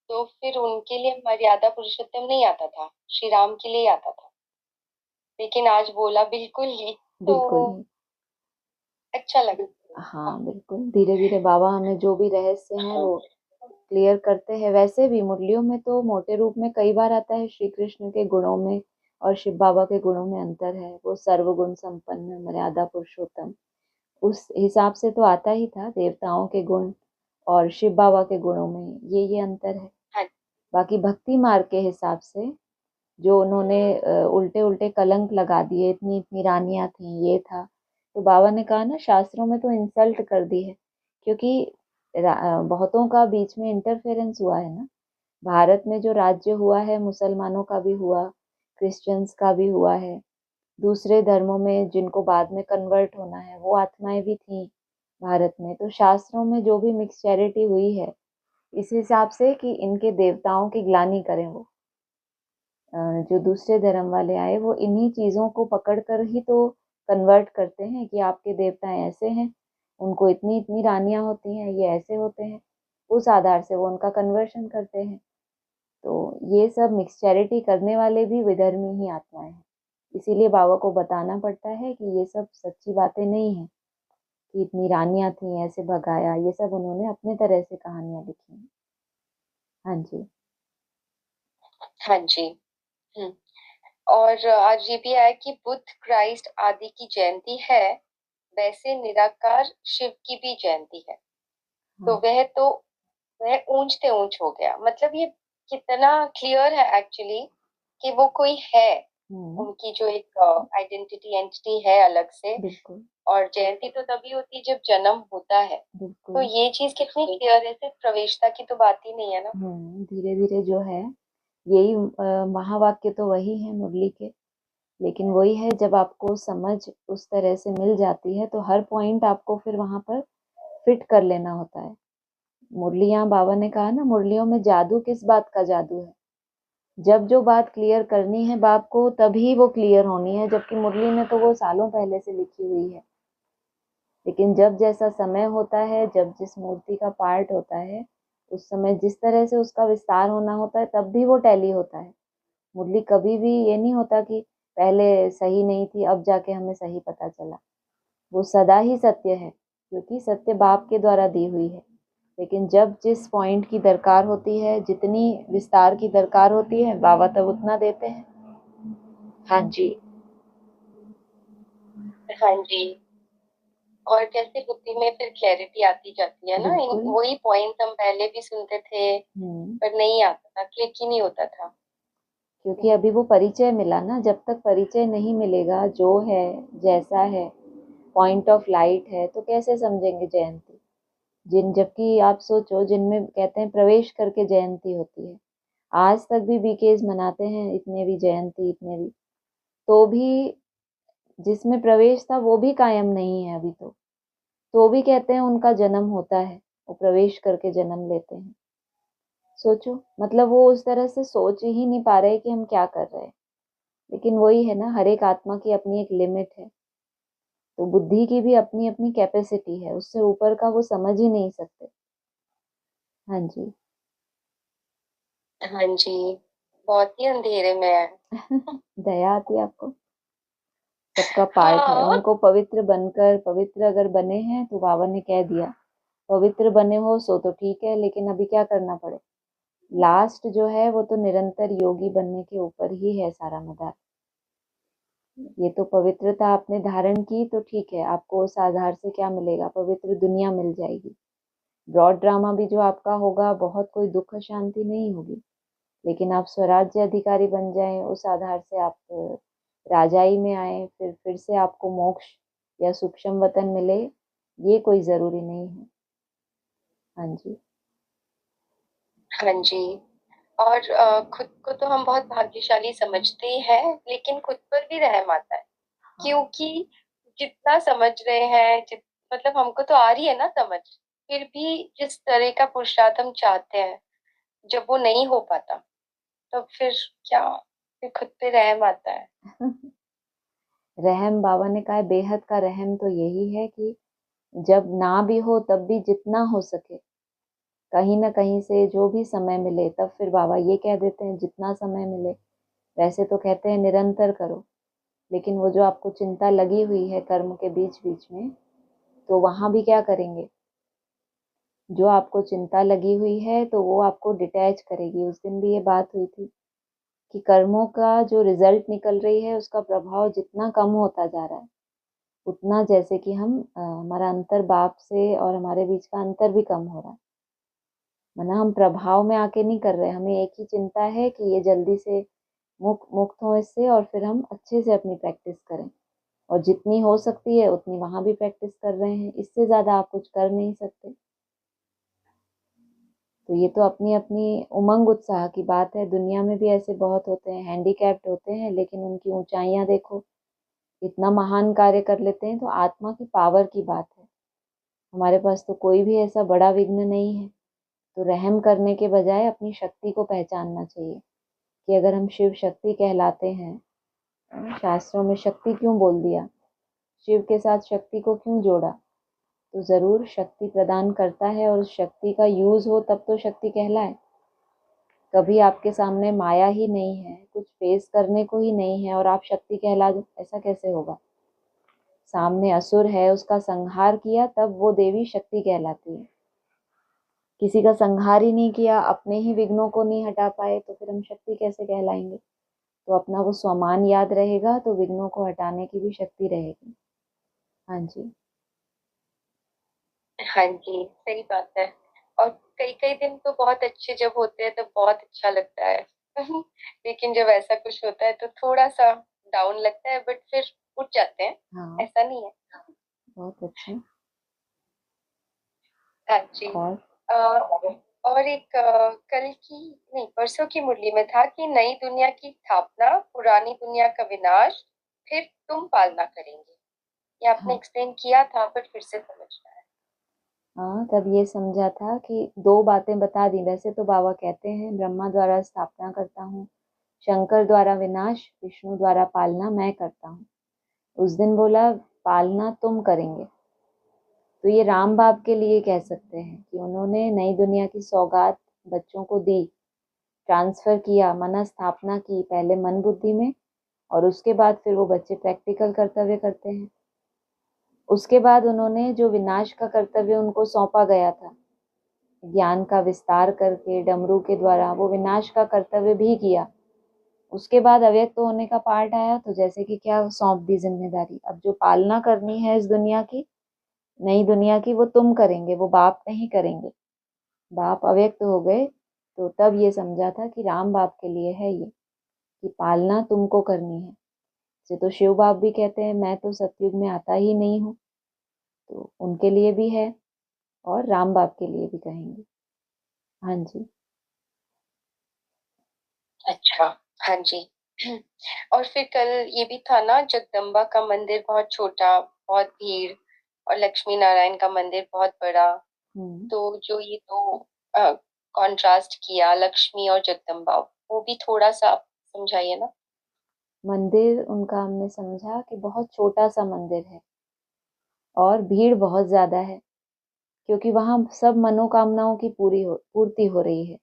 तो फिर उनके लिए मर्यादा पुरुषोत्तम नहीं आता था, श्री राम के लिए आता था। लेकिन आज बोला बिल्कुल ही, तो बिल्कुल ही। अच्छा लगा। हाँ बिल्कुल, धीरे धीरे बाबा हमें जो भी रहस्य हैं वो क्लियर करते हैं। वैसे भी मुरलियों में तो मोटे रूप में कई बार आता है श्री कृष्ण के गुणों में और शिव बाबा के गुणों में अंतर है। वो सर्वगुण संपन्न मर्यादा पुरुषोत्तम, उस हिसाब से तो आता ही था। देवताओं के गुण और शिव बाबा के गुणों में ये अंतर है। हाँ। बाकी भक्ति मार्ग के हिसाब से जो उन्होंने उल्टे उल्टे कलंक लगा दिए, इतनी इतनी रानियां थी, ये था, तो बाबा ने कहा ना शास्त्रों में तो इंसल्ट कर दी है। क्योंकि बहुतों का बीच में इंटरफेरेंस हुआ है ना। भारत में जो राज्य हुआ है, मुसलमानों का भी हुआ, क्रिश्चियंस का भी हुआ है, दूसरे धर्मों में जिनको बाद में कन्वर्ट होना है वो आत्माएं भी थी भारत में। तो शास्त्रों में जो भी मिक्स चैरिटी हुई है, इस हिसाब से कि इनके देवताओं की ग्लानि करें वो, जो दूसरे धर्म वाले आए वो इन्हीं चीजों को पकड़ कर ही तो कन्वर्ट करते हैं कि आपके देवता ऐसे हैं, उनको इतनी इतनी रानियां होती हैं, ये ऐसे होते हैं। उस आधार से वो उनका कन्वर्शन करते हैं। तो ये सब मिक्सचैरिटी करने वाले भी विधर्मी ही आत्माएं हैं। इसीलिए बाबा को बताना पड़ता है कि ये सब सच्ची बातें नहीं है कि इतनी रानियां थी ऐसे भगाया, ये सब उन्होंने अपने तरह से कहानियां लिखी हैं। हाँ जी। हाँ जी। हम्म। और आज ये भी आया कि बुद्ध क्राइस्ट आदि की जयंती है, वैसे निराकार शिव की भी जयंती है। तो हाँ। वह ऊंचते ऊंच हो गया, मतलब ये कितना क्लियर है एक्चुअली कि वो कोई है, उनकी जो एक आइडेंटिटी एंटिटी है अलग से। बिल्कुल। और जयंती तो तभी होती है जब जन्म होता है। तो बिल्कुल। ये चीज कितनी क्लियर है, सिर्फ प्रवेशता की तो बात ही नहीं है ना। धीरे धीरे जो है, यही महावाक्य तो वही है मुरली के। लेकिन वही है, जब आपको समझ उस तरह से मिल जाती है तो हर पॉइंट आपको फिर वहां पर फिट कर लेना होता है। मुरलियां, बाबा ने कहा ना, मुरलियों में जादू किस बात का जादू है? जब जो बात क्लियर करनी है बाप को तभी वो क्लियर होनी है, जबकि मुरली में तो वो सालों पहले से लिखी हुई है। लेकिन जब जैसा समय होता है, जब जिस मूर्ति का पार्ट होता है, उस समय जिस तरह से उसका विस्तार होना होता है, तब भी वो टैली होता है। मुरली कभी भी ये नहीं होता कि पहले सही नहीं थी अब जाके हमें सही पता चला। वो सदा ही सत्य है, क्योंकि सत्य बाप के द्वारा दी हुई है। लेकिन जब जिस पॉइंट की दरकार होती है, जितनी विस्तार की दरकार होती है, बाबा तब उतना देते हैं। हाँ जी। हाँ जी। और कैसे बुद्धि में फिर क्लैरिटी आती जाती है ना, बिल्कुल। वही पॉइंट हम पहले भी सुनते थे पर नहीं आता था, क्लिक ही नहीं होता था। क्योंकि अभी वो परिचय मिला ना, जब तक परिचय नहीं मिलेगा, जो है जैसा है, पॉइंट ऑफ लाइट है, तो कैसे समझेंगे जयंती। जबकि आप सोचो, जिनमें कहते हैं प्रवेश करके जयंती होती है, आज तक भी बीकेज मनाते हैं, इतने भी जयंती, इतने भी, तो भी जिसमें प्रवेश था वो भी कायम नहीं है अभी। तो भी कहते हैं उनका जन्म होता है, वो प्रवेश करके जन्म लेते हैं। सोचो, मतलब वो उस तरह से सोच ही नहीं पा रहे कि हम क्या कर रहे हैं। लेकिन वही है ना, हर एक आत्मा की अपनी एक लिमिट है, तो बुद्धि की भी अपनी अपनी कैपेसिटी है, उससे ऊपर का वो समझ ही नहीं सकते। हाँ जी। हाँ जी, बहुत ही अंधेरे में है। दया आती है आपको। सबका पार्ट है, हाँ। उनको पवित्र बनकर, पवित्र अगर बने हैं तो बाबा ने कह दिया पवित्र बने हो सो तो ठीक है, लेकिन अभी क्या करना पड़े। लास्ट जो है वो तो निरंतर योगी बनने के ऊपर ही है सारा मदार। ये तो पवित्रता आपने धारण की तो ठीक है, आपको उस आधार से क्या मिलेगा, पवित्र दुनिया मिल जाएगी। ब्रॉड ड्रामा भी जो आपका होगा, बहुत कोई दुख शांति नहीं होगी, लेकिन आप स्वराज्य अधिकारी बन जाएं, उस आधार से आप राजाई में आए, फिर से आपको मोक्ष या सूक्ष्म वतन मिले, ये कोई जरूरी नहीं है। हाँ जी। हाँ जी। और खुद को तो हम बहुत भाग्यशाली समझते ही हैं, लेकिन खुद पर भी रहम आता है, क्योंकि जितना समझ रहे हैं, मतलब हमको तो आ रही है ना समझ, फिर भी जिस तरह का पुरुषार्थ हम चाहते हैं, जब वो नहीं हो पाता, तो फिर क्या, फिर खुद पे रहम आता है। रहम, बाबा ने कहा है बेहद का रहम तो यही है कि जब ना भी हो तब भी जितना हो सके, कहीं ना कहीं से जो भी समय मिले, तब फिर बाबा ये कह देते हैं जितना समय मिले। वैसे तो कहते हैं निरंतर करो, लेकिन वो जो आपको चिंता लगी हुई है कर्म के बीच बीच में, तो वहां भी क्या करेंगे। जो आपको चिंता लगी हुई है तो वो आपको डिटैच करेगी। उस दिन भी ये बात हुई थी कि कर्मों का जो रिजल्ट निकल रही है, उसका प्रभाव जितना कम होता जा रहा है, उतना जैसे कि हम हमारा अंतर बाप से और हमारे बीच का अंतर भी कम हो रहा है। वरना हम प्रभाव में आके नहीं कर रहे, हमें एक ही चिंता है कि ये जल्दी से मुक्त हो इससे, और फिर हम अच्छे से अपनी प्रैक्टिस करें। और जितनी हो सकती है उतनी वहां भी प्रैक्टिस कर रहे हैं, इससे ज्यादा आप कुछ कर नहीं सकते। तो ये तो अपनी अपनी उमंग उत्साह की बात है। दुनिया में भी ऐसे बहुत होते हैं, हैंडीकैप्ड होते हैं, लेकिन उनकी ऊंचाइयां देखो, इतना महान कार्य कर लेते हैं। तो आत्मा की पावर की बात है। हमारे पास तो कोई भी ऐसा बड़ा विघ्न नहीं है। तो रहम करने के बजाय अपनी शक्ति को पहचानना चाहिए कि अगर हम शिव शक्ति कहलाते हैं, शास्त्रों में शक्ति क्यों बोल दिया, शिव के साथ शक्ति को क्यों जोड़ा, तो जरूर शक्ति प्रदान करता है, और उस शक्ति का यूज हो तब तो शक्ति कहलाए। कभी आपके सामने माया ही नहीं है, कुछ फेस करने को ही नहीं है, और आप शक्ति कहला दो, ऐसा कैसे होगा। सामने असुर है, उसका संहार किया, तब वो देवी शक्ति कहलाती है। किसी का संहार ही नहीं किया, अपने ही विघ्नों को नहीं हटा पाए, तो फिर हम शक्ति कैसे कहलाएंगे। तो अपना वो स्वमान याद रहेगा तो विघ्नों को हटाने की भी शक्ति रहेगी। हाँ जी। हाँ जी, सही बात है। और कई कई दिन तो बहुत अच्छे जब होते हैं तो बहुत अच्छा लगता है लेकिन जब ऐसा कुछ होता है तो थोड़ा सा डाउन लगता है, बट फिर उठ जाते हैं, हाँ, ऐसा नहीं है। बहुत अच्छा। हाँ जी। और अ, और एक कल की नहीं, परसों की मुरली में था कि नई दुनिया की स्थापना, पुरानी दुनिया का विनाश, फिर तुम पालना करेंगे। ये आपने हाँ, एक्सप्लेन किया था, बट फिर से समझना है। हाँ, तब ये समझा था कि दो बातें बता दी। वैसे तो बाबा कहते हैं ब्रह्मा द्वारा स्थापना करता हूँ, शंकर द्वारा विनाश, विष्णु द्वारा पालना मैं करता हूँ। उस दिन बोला पालना तुम करेंगे। तो ये राम बाप के लिए कह सकते हैं कि उन्होंने नई दुनिया की सौगात बच्चों को दी, ट्रांसफर किया, मन स्थापना की पहले मन बुद्धि में, और उसके बाद फिर वो बच्चे प्रैक्टिकल कर्तव्य करते हैं। उसके बाद उन्होंने जो विनाश का कर्तव्य उनको सौंपा गया था, ज्ञान का विस्तार करके डमरू के द्वारा वो विनाश का कर्तव्य भी किया। उसके बाद अव्यक्त होने का पार्ट आया, तो जैसे कि क्या सौंप दी जिम्मेदारी, अब जो पालना करनी है इस दुनिया की, नई दुनिया की, वो तुम करेंगे, वो बाप नहीं करेंगे। बाप अव्यक्त हो गए, तो तब ये समझा था कि राम बाप के लिए है ये, कि पालना तुमको करनी है। से तो शिव बाप भी कहते हैं मैं तो सतयुग में आता ही नहीं हूँ, तो उनके लिए भी है, और राम बाप के लिए भी कहेंगे। हाँ जी। अच्छा। हाँ जी। और फिर कल ये भी था ना, जगदम्बा का मंदिर बहुत छोटा, बहुत भीड़, और लक्ष्मी नारायण का मंदिर बहुत बड़ा। हम्म। तो जो ये दो कंट्रास्ट किया, लक्ष्मी और जगदम्बा, वो भी थोड़ा सा आप समझाइए ना। मंदिर उनका हमने समझा कि बहुत छोटा सा मंदिर है और भीड़ बहुत ज्यादा है, क्योंकि वहां सब मनोकामनाओं की पूर्ति हो रही है।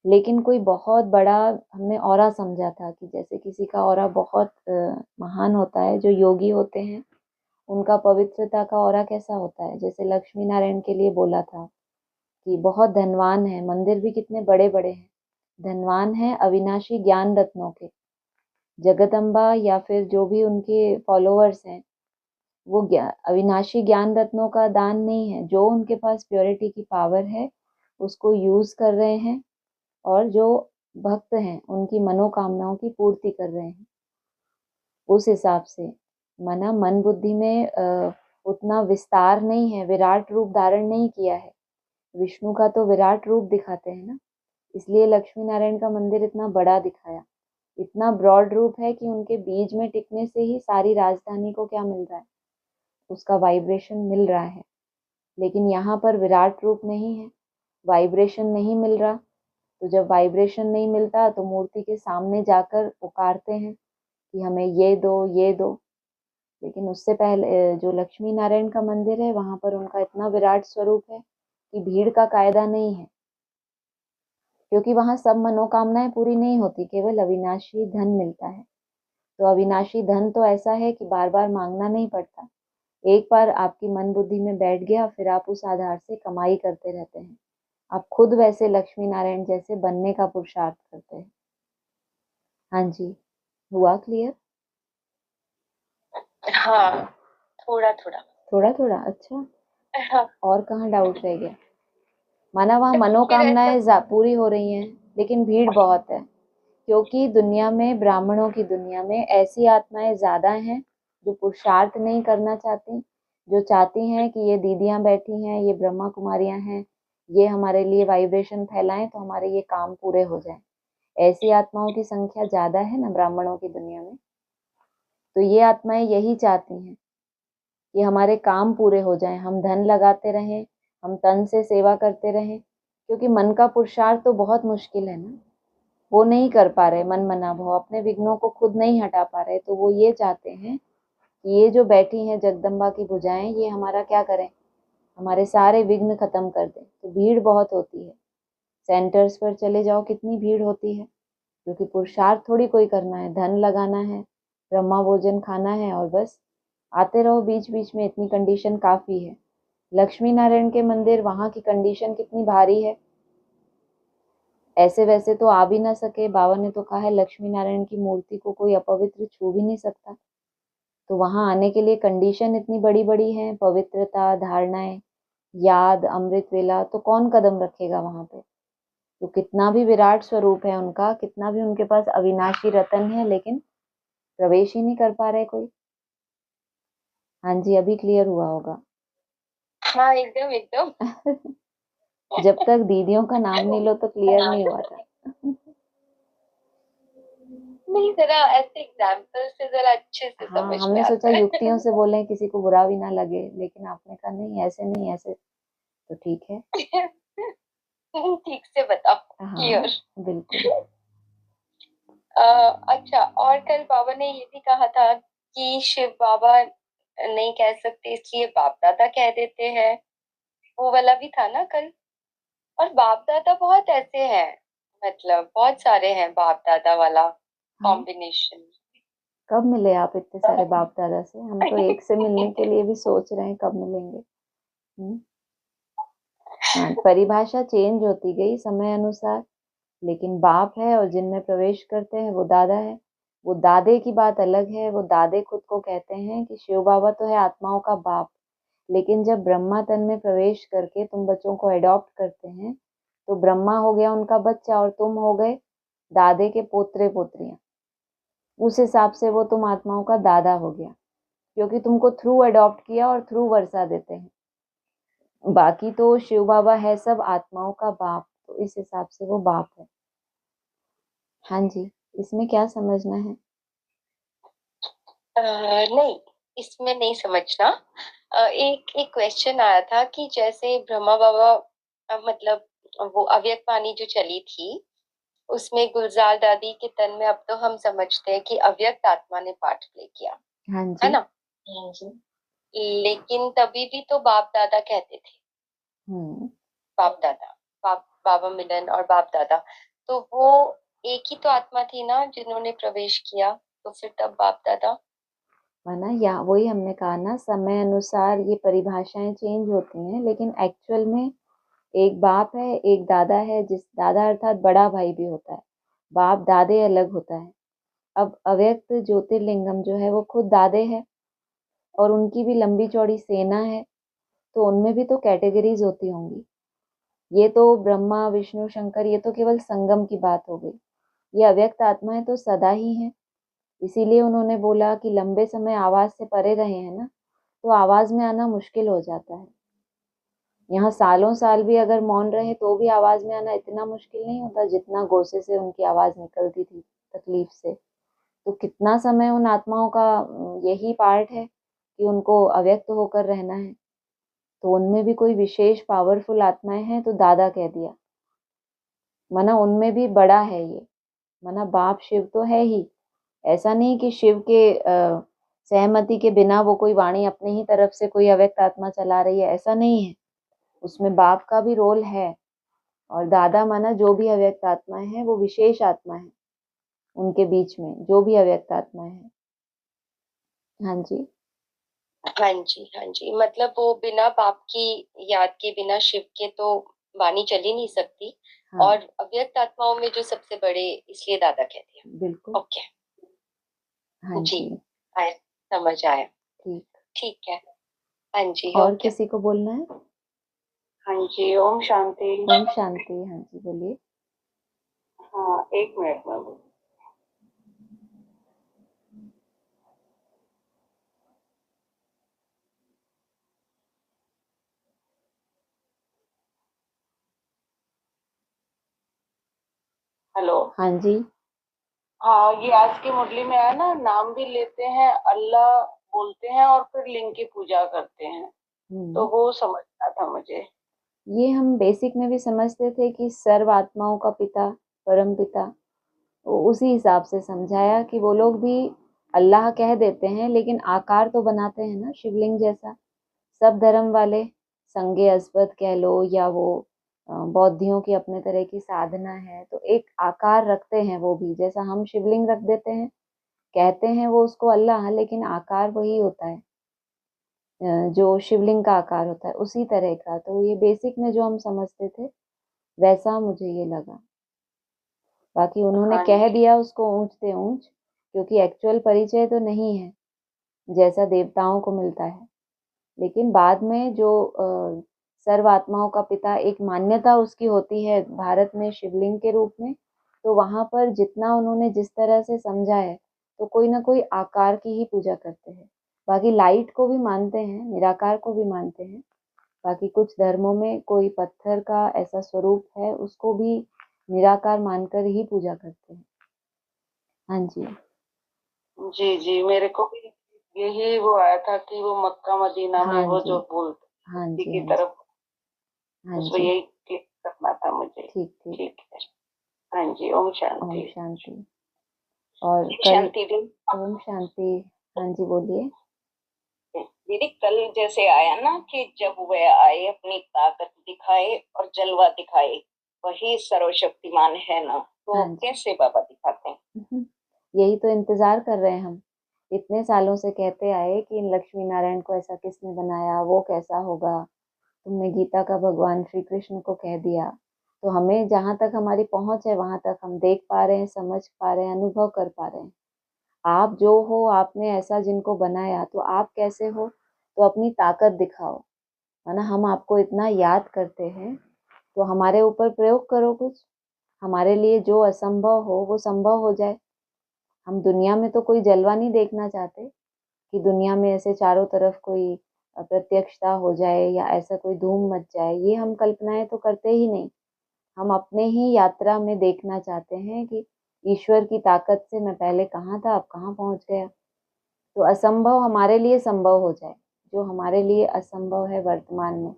लेकिन कोई बहुत बड़ा, हमने ऑरा समझा था कि जैसे किसी का ऑरा बहुत महान होता है, जो योगी होते हैं उनका पवित्रता का ऑरा कैसा होता है, जैसे लक्ष्मी नारायण के लिए बोला था कि बहुत धनवान है, मंदिर भी कितने बड़े बड़े हैं, धनवान है अविनाशी ज्ञान रत्नों के। जगदम्बा या फिर जो भी उनके फॉलोअर्स हैं, वो अविनाशी ज्ञान रत्नों का दान नहीं है, जो उनके पास प्योरिटी की पावर है उसको यूज कर रहे हैं, और जो भक्त हैं उनकी मनोकामनाओं की पूर्ति कर रहे हैं। उस हिसाब से मना मन बुद्धि में उतना विस्तार नहीं है, विराट रूप धारण नहीं किया है। विष्णु का तो विराट रूप दिखाते हैं ना, इसलिए लक्ष्मी नारायण का मंदिर इतना बड़ा दिखाया। इतना ब्रॉड रूप है कि उनके बीज में टिकने से ही सारी राजधानी को क्या मिल रहा है, उसका वाइब्रेशन मिल रहा है। लेकिन यहाँ पर विराट रूप नहीं है, वाइब्रेशन नहीं मिल रहा, तो जब वाइब्रेशन नहीं मिलता तो मूर्ति के सामने जाकर पुकारते हैं कि हमें ये दो ये दो। लेकिन उससे पहले जो लक्ष्मी नारायण का मंदिर है वहां पर उनका इतना विराट स्वरूप है कि भीड़ का कायदा नहीं है, क्योंकि वहां सब मनोकामनाएं पूरी नहीं होती, केवल अविनाशी धन मिलता है। तो अविनाशी धन तो ऐसा है कि बार बार मांगना नहीं पड़ता, एक बार आपकी मन बुद्धि में बैठ गया, फिर आप उस आधार से कमाई करते रहते हैं। आप खुद वैसे लक्ष्मी नारायण जैसे बनने का पुरुषार्थ करते हैं। हाँ जी, हुआ क्लियर? हाँ, थोड़ा थोड़ा। थोड़ा थोड़ा, अच्छा। हाँ। और कहाँ डाउट रह गया? माना वहाँ फिर ऐसा। मनोकामनाएं पूरी हो रही हैं, लेकिन भीड़ बहुत है, क्योंकि दुनिया में, ब्राह्मणों की दुनिया में ऐसी आत्माएं ज्यादा हैं जो पुरुषार्थ नहीं करना चाहती, जो चाहती हैं कि ये दीदियां बैठी हैं, ये ब्रह्मा कुमारियां हैं, ये हमारे लिए वाइब्रेशन फैलाएं तो हमारे ये काम पूरे हो जाएं। ऐसी आत्माओं की संख्या ज्यादा है ना ब्राह्मणों की दुनिया में। तो ये आत्माएं यही चाहती हैं कि हमारे काम पूरे हो जाएं, हम धन लगाते रहें, हम तन से सेवा करते रहें, क्योंकि मन का पुरुषार्थ तो बहुत मुश्किल है ना, वो नहीं कर पा रहे, मन मना भाव अपने विघ्नों को खुद नहीं हटा पा रहे, तो वो ये चाहते हैं कि ये जो बैठी हैं जगदम्बा की भुजाएं, ये हमारा क्या करें, हमारे सारे विघ्न खत्म कर दें। तो भीड़ बहुत होती है, सेंटर्स पर चले जाओ कितनी भीड़ होती है, क्योंकि पुरुषार्थ थोड़ी कोई करना है, धन लगाना है, ब्रह्मा भोजन खाना है, और बस आते रहो बीच बीच में, इतनी कंडीशन काफी है। लक्ष्मी नारायण के मंदिर, वहां की कंडीशन कितनी भारी है, ऐसे वैसे तो आ भी ना सके, बाबा ने तो कहा है लक्ष्मी नारायण की मूर्ति को कोई अपवित्र छू भी नहीं सकता। तो वहां आने के लिए कंडीशन इतनी बड़ी बड़ी है, पवित्रता, धारणाएं, याद, अमृत वेला, तो कौन कदम रखेगा वहां पे। तो कितना भी विराट स्वरूप है उनका, कितना भी उनके पास अविनाशी रतन है, लेकिन प्रवेश ही नहीं कर पा रहे कोई। हाँ जी, अभी क्लियर हुआ होगा। हाँ, एकदम एकदम। जब तक दीदियों का नाम नहीं लो तो क्लियर नहीं हुआ था। नहीं, जरा ऐसे एग्जाम्पल से जरा अच्छे से हाँ, समझ में हमने सोचा आता है। युक्तियों से बोले, किसी को बुरा भी ना लगे, लेकिन आपने कहा नहीं ऐसे नहीं, ऐसे तो ठीक है। ठीक से बताओ, हाँ, क्लियर। बिल्कुल। अच्छा, और कल बाबा ने ये भी कहा था कि शिव बाबा नहीं कह सकते, इसलिए बाप दादा कह देते हैं। वो वाला भी था ना कल। और बाप दादा बहुत ऐसे हैं, मतलब बहुत सारे हैं बाप दादा वाला हाँ, कॉम्बिनेशन। कब मिले आप इतने सारे बाप दादा से? हम तो एक से मिलने के लिए भी सोच रहे हैं कब मिलेंगे। हाँ, परिभाषा चेंज होती गई समय अनुसार, लेकिन बाप है और जिनमें प्रवेश करते हैं वो दादा है। वो दादे की बात अलग है। वो दादे खुद को कहते हैं कि शिव बाबा तो है आत्माओं का बाप, लेकिन जब ब्रह्मा तन में प्रवेश करके तुम बच्चों को अडॉप्ट करते हैं तो ब्रह्मा हो गया उनका बच्चा और तुम हो गए दादे के पोत्रे पोत्रियां। उस हिसाब से वो तुम आत्माओं का दादा हो गया, क्योंकि तुमको थ्रू अडॉप्ट किया और थ्रू वर्षा देते हैं। बाकी तो शिव बाबा है सब आत्माओं का बाप, तो इस हिसाब से वो बाप है। हाँ जी, इसमें क्या समझना है? नहीं, इसमें नहीं समझना। एक एक क्वेश्चन आया था कि जैसे ब्रह्मा बाबा मतलब वो अव्यक्त वाणी जो चली थी उसमें गुलजार दादी के तन में, अब तो हम समझते हैं कि अव्यक्त आत्मा ने पार्ट प्ले किया, हाँ है जी। ना? हाँ जी। लेकिन तभी भी तो बाप दादा कहते थे। हम्म। बाप दादा, बाबा मिलन और बाप दादा, तो वो एक ही तो आत्मा थी ना जिन्होंने प्रवेश किया, तो फिर तब बाप दादा। वरना या वही हमने कहा ना, समय अनुसार ये परिभाषाएं चेंज होती हैं, लेकिन एक्चुअल में एक बाप है एक दादा है, जिस दादा अर्थात बड़ा भाई भी होता है। बाप दादे अलग होता है। अब अव्यक्त ज्योतिर्लिंगम जो है वो खुद दादे है और उनकी भी लंबी चौड़ी सेना है, तो उनमें भी तो कैटेगरीज होती होंगी। ये तो ब्रह्मा विष्णु शंकर, ये तो केवल संगम की बात हो गई। ये अव्यक्त आत्माएं तो सदा ही हैं। इसीलिए उन्होंने बोला कि लंबे समय आवाज से परे रहे हैं ना, तो आवाज में आना मुश्किल हो जाता है। यहाँ सालों साल भी अगर मौन रहे तो भी आवाज में आना इतना मुश्किल नहीं होता जितना गोसे से उनकी आवाज निकलती थी तकलीफ से। तो कितना समय उन आत्माओं का यही पार्ट है कि उनको अव्यक्त होकर रहना है। तो उनमें भी कोई विशेष पावरफुल आत्माएं हैं तो दादा कह दिया, मना उनमें भी बड़ा है ये। मना बाप शिव तो है ही। ऐसा नहीं कि शिव के सहमति के बिना वो कोई वाणी अपने ही तरफ से कोई अव्यक्त आत्मा चला रही है, ऐसा नहीं है। उसमें बाप का भी रोल है। और दादा माना जो भी अव्यक्त आत्माएं हैं वो विशेष आत्मा है, उनके बीच में जो भी अव्यक्त आत्माएं हैं। हाँ जी। हाँ जी, हाँ जी, मतलब वो बिना बाप की याद के, बिना शिव के तो वाणी चल ही नहीं सकती। हाँ। और अव्यक्त आत्माओं में जो सबसे बड़े, इसलिए दादा कहते हैं। बिल्कुल। ओके। हाँ जी, जी। आया, समझ आया। ठीक। ठीक है। हाँ जी, और ओके। किसी को बोलना है? हाँ जी, ओम शांति। ओम शांति। हाँ जी, बोलिए। हाँ, एक मिनट में। हेलो। हाँ जी। हाँ, ये आज की मुरली में है ना, नाम भी लेते हैं, अल्लाह बोलते हैं और फिर लिंग की पूजा करते हैं, तो हम्म। वो समझना था मुझे। ये हम बेसिक में भी समझते थे कि सर्व आत्माओं का पिता, परम पिता। तो उसी हिसाब से समझाया कि वो लोग भी अल्लाह कह देते हैं, लेकिन आकार तो बनाते हैं ना शिवलिंग जैसा। सब धर्म वाले संगे अस्वद कह लो या वो बौद्धियों की अपने तरह की साधना है, तो एक आकार रखते हैं वो भी, जैसा हम शिवलिंग रख देते हैं। कहते हैं वो उसको अल्लाह, लेकिन आकार वही होता है जो शिवलिंग का आकार होता है उसी तरह का। तो ये बेसिक में जो हम समझते थे वैसा मुझे ये लगा। बाकी उन्होंने हाँ कह जी। दिया उसको ऊंचते ऊंच, क्योंकि एक्चुअल परिचय तो नहीं है जैसा देवताओं को मिलता है। लेकिन बाद में जो सर्व आत्माओं का पिता एक मान्यता उसकी होती है भारत में शिवलिंग के रूप में, तो वहां पर जितना उन्होंने जिस तरह से समझा है, तो कोई ना कोई आकार की ही पूजा करते हैं। बाकी लाइट को भी मानते हैं, निराकार को भी मानते हैं। बाकी कुछ धर्मों में कोई पत्थर का ऐसा स्वरूप है उसको भी निराकार मानकर ही पूजा करते हैं। हाँ जी। जी जी, मेरे को भी यही वो आया था कि वो मक्का मदीना में हाँ वो जी। जो बोलते हाँ उसी जी। की हाँ जी। तरफ, हाँ बस वो जी। यही क्लिक करना था मुझे। ठीक ठीक। ठीक है। हाँ जी, ओम ओम शांति। शांति। और कल। शांति दी। ओम शांति। हाँ जी, बोलिए। दीदी, कल जैसे आया ना कि जब वह आए अपनी ताकत दिखाए और जलवा दिखाए, वही सर्वशक्तिमान है ना, तो हाँ जी। कैसे बाबा दिखाते हैं? यही तो इंतजार कर रहे हैं हम। इतने सालों से कहते आए कि इन लक्ष्मी नारायण को ऐसा किसने बनाया, वो कैसा होगा, तुमने गीता का भगवान श्री कृष्ण को कह दिया। तो हमें जहाँ तक हमारी पहुंच है वहां तक हम देख पा रहे हैं, समझ पा रहे हैं, अनुभव कर पा रहे हैं। आप जो हो, आपने ऐसा जिनको बनाया, तो आप कैसे हो, तो अपनी ताकत दिखाओ, है ना। हम आपको इतना याद करते हैं, तो हमारे ऊपर प्रयोग करो कुछ, हमारे लिए जो असंभव हो वो संभव हो जाए। हम दुनिया में तो कोई जलवा नहीं देखना चाहते कि दुनिया में ऐसे चारों तरफ कोई प्रत्यक्षता हो जाए या ऐसा कोई धूम मच जाए, ये हम कल्पनाएं तो करते ही नहीं। हम अपने ही यात्रा में देखना चाहते हैं कि ईश्वर की ताकत से मैं पहले कहाँ था, अब कहाँ पहुंच गया। तो असंभव हमारे लिए संभव हो जाए, जो हमारे लिए असंभव है वर्तमान में,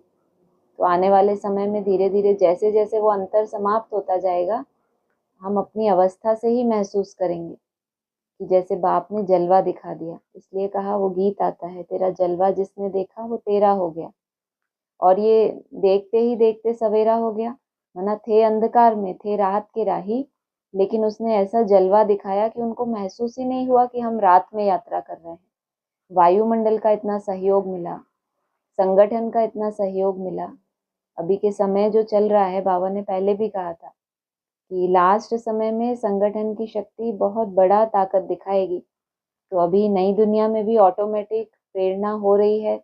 तो आने वाले समय में धीरे धीरे जैसे जैसे वो अंतर समाप्त होता जाएगा, हम अपनी अवस्था से ही महसूस करेंगे कि जैसे बाप ने जलवा दिखा दिया। इसलिए कहा, वो गीत आता है, तेरा जलवा जिसने देखा वो तेरा हो गया। और ये देखते ही देखते सवेरा हो गया, वरना थे अंधकार में, थे रात के राही, लेकिन उसने ऐसा जलवा दिखाया कि उनको महसूस ही नहीं हुआ कि हम रात में यात्रा कर रहे हैं। वायुमंडल का इतना सहयोग मिला, संगठन का इतना सहयोग मिला। अभी के समय जो चल रहा है, बाबा ने पहले भी कहा था कि लास्ट समय में संगठन की शक्ति बहुत बड़ा ताकत दिखाएगी। तो अभी नई दुनिया में भी ऑटोमेटिक प्रेरणा हो रही है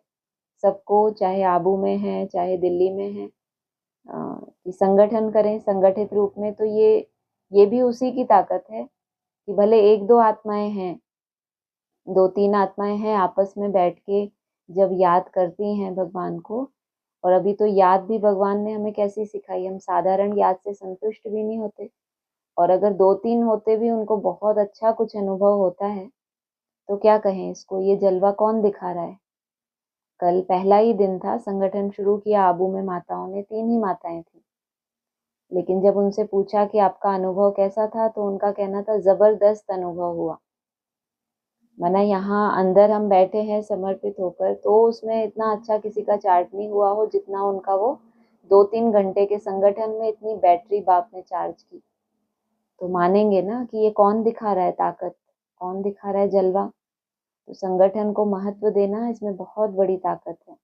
सबको, चाहे आबू में है चाहे दिल्ली में है, कि संगठन करें संगठित रूप में। तो ये भी उसी की ताकत है कि भले एक दो आत्माएं हैं, दो तीन आत्माएं हैं, आपस में बैठ के जब याद करती हैं भगवान को। और अभी तो याद भी भगवान ने हमें कैसी सिखाई, हम साधारण याद से संतुष्ट भी नहीं होते, और अगर दो तीन होते भी उनको बहुत अच्छा कुछ अनुभव होता है, तो क्या कहें इसको, ये जलवा कौन दिखा रहा है। कल पहला ही दिन था, संगठन शुरू किया आबू में, माताओं ने, 3 ही माताएं थी, लेकिन जब उनसे पूछा कि आपका अनुभव कैसा था, तो उनका कहना था जबरदस्त अनुभव हुआ। माना यहाँ अंदर हम बैठे हैं समर्पित होकर, तो उसमें इतना अच्छा किसी का चार्ट नहीं हुआ हो जितना उनका वो 2-3 घंटे के संगठन में इतनी बैटरी बाप ने चार्ज की। तो मानेंगे ना कि ये कौन दिखा रहा है ताकत, कौन दिखा रहा है जलवा। तो संगठन को महत्व देना, इसमें बहुत बड़ी ताकत है।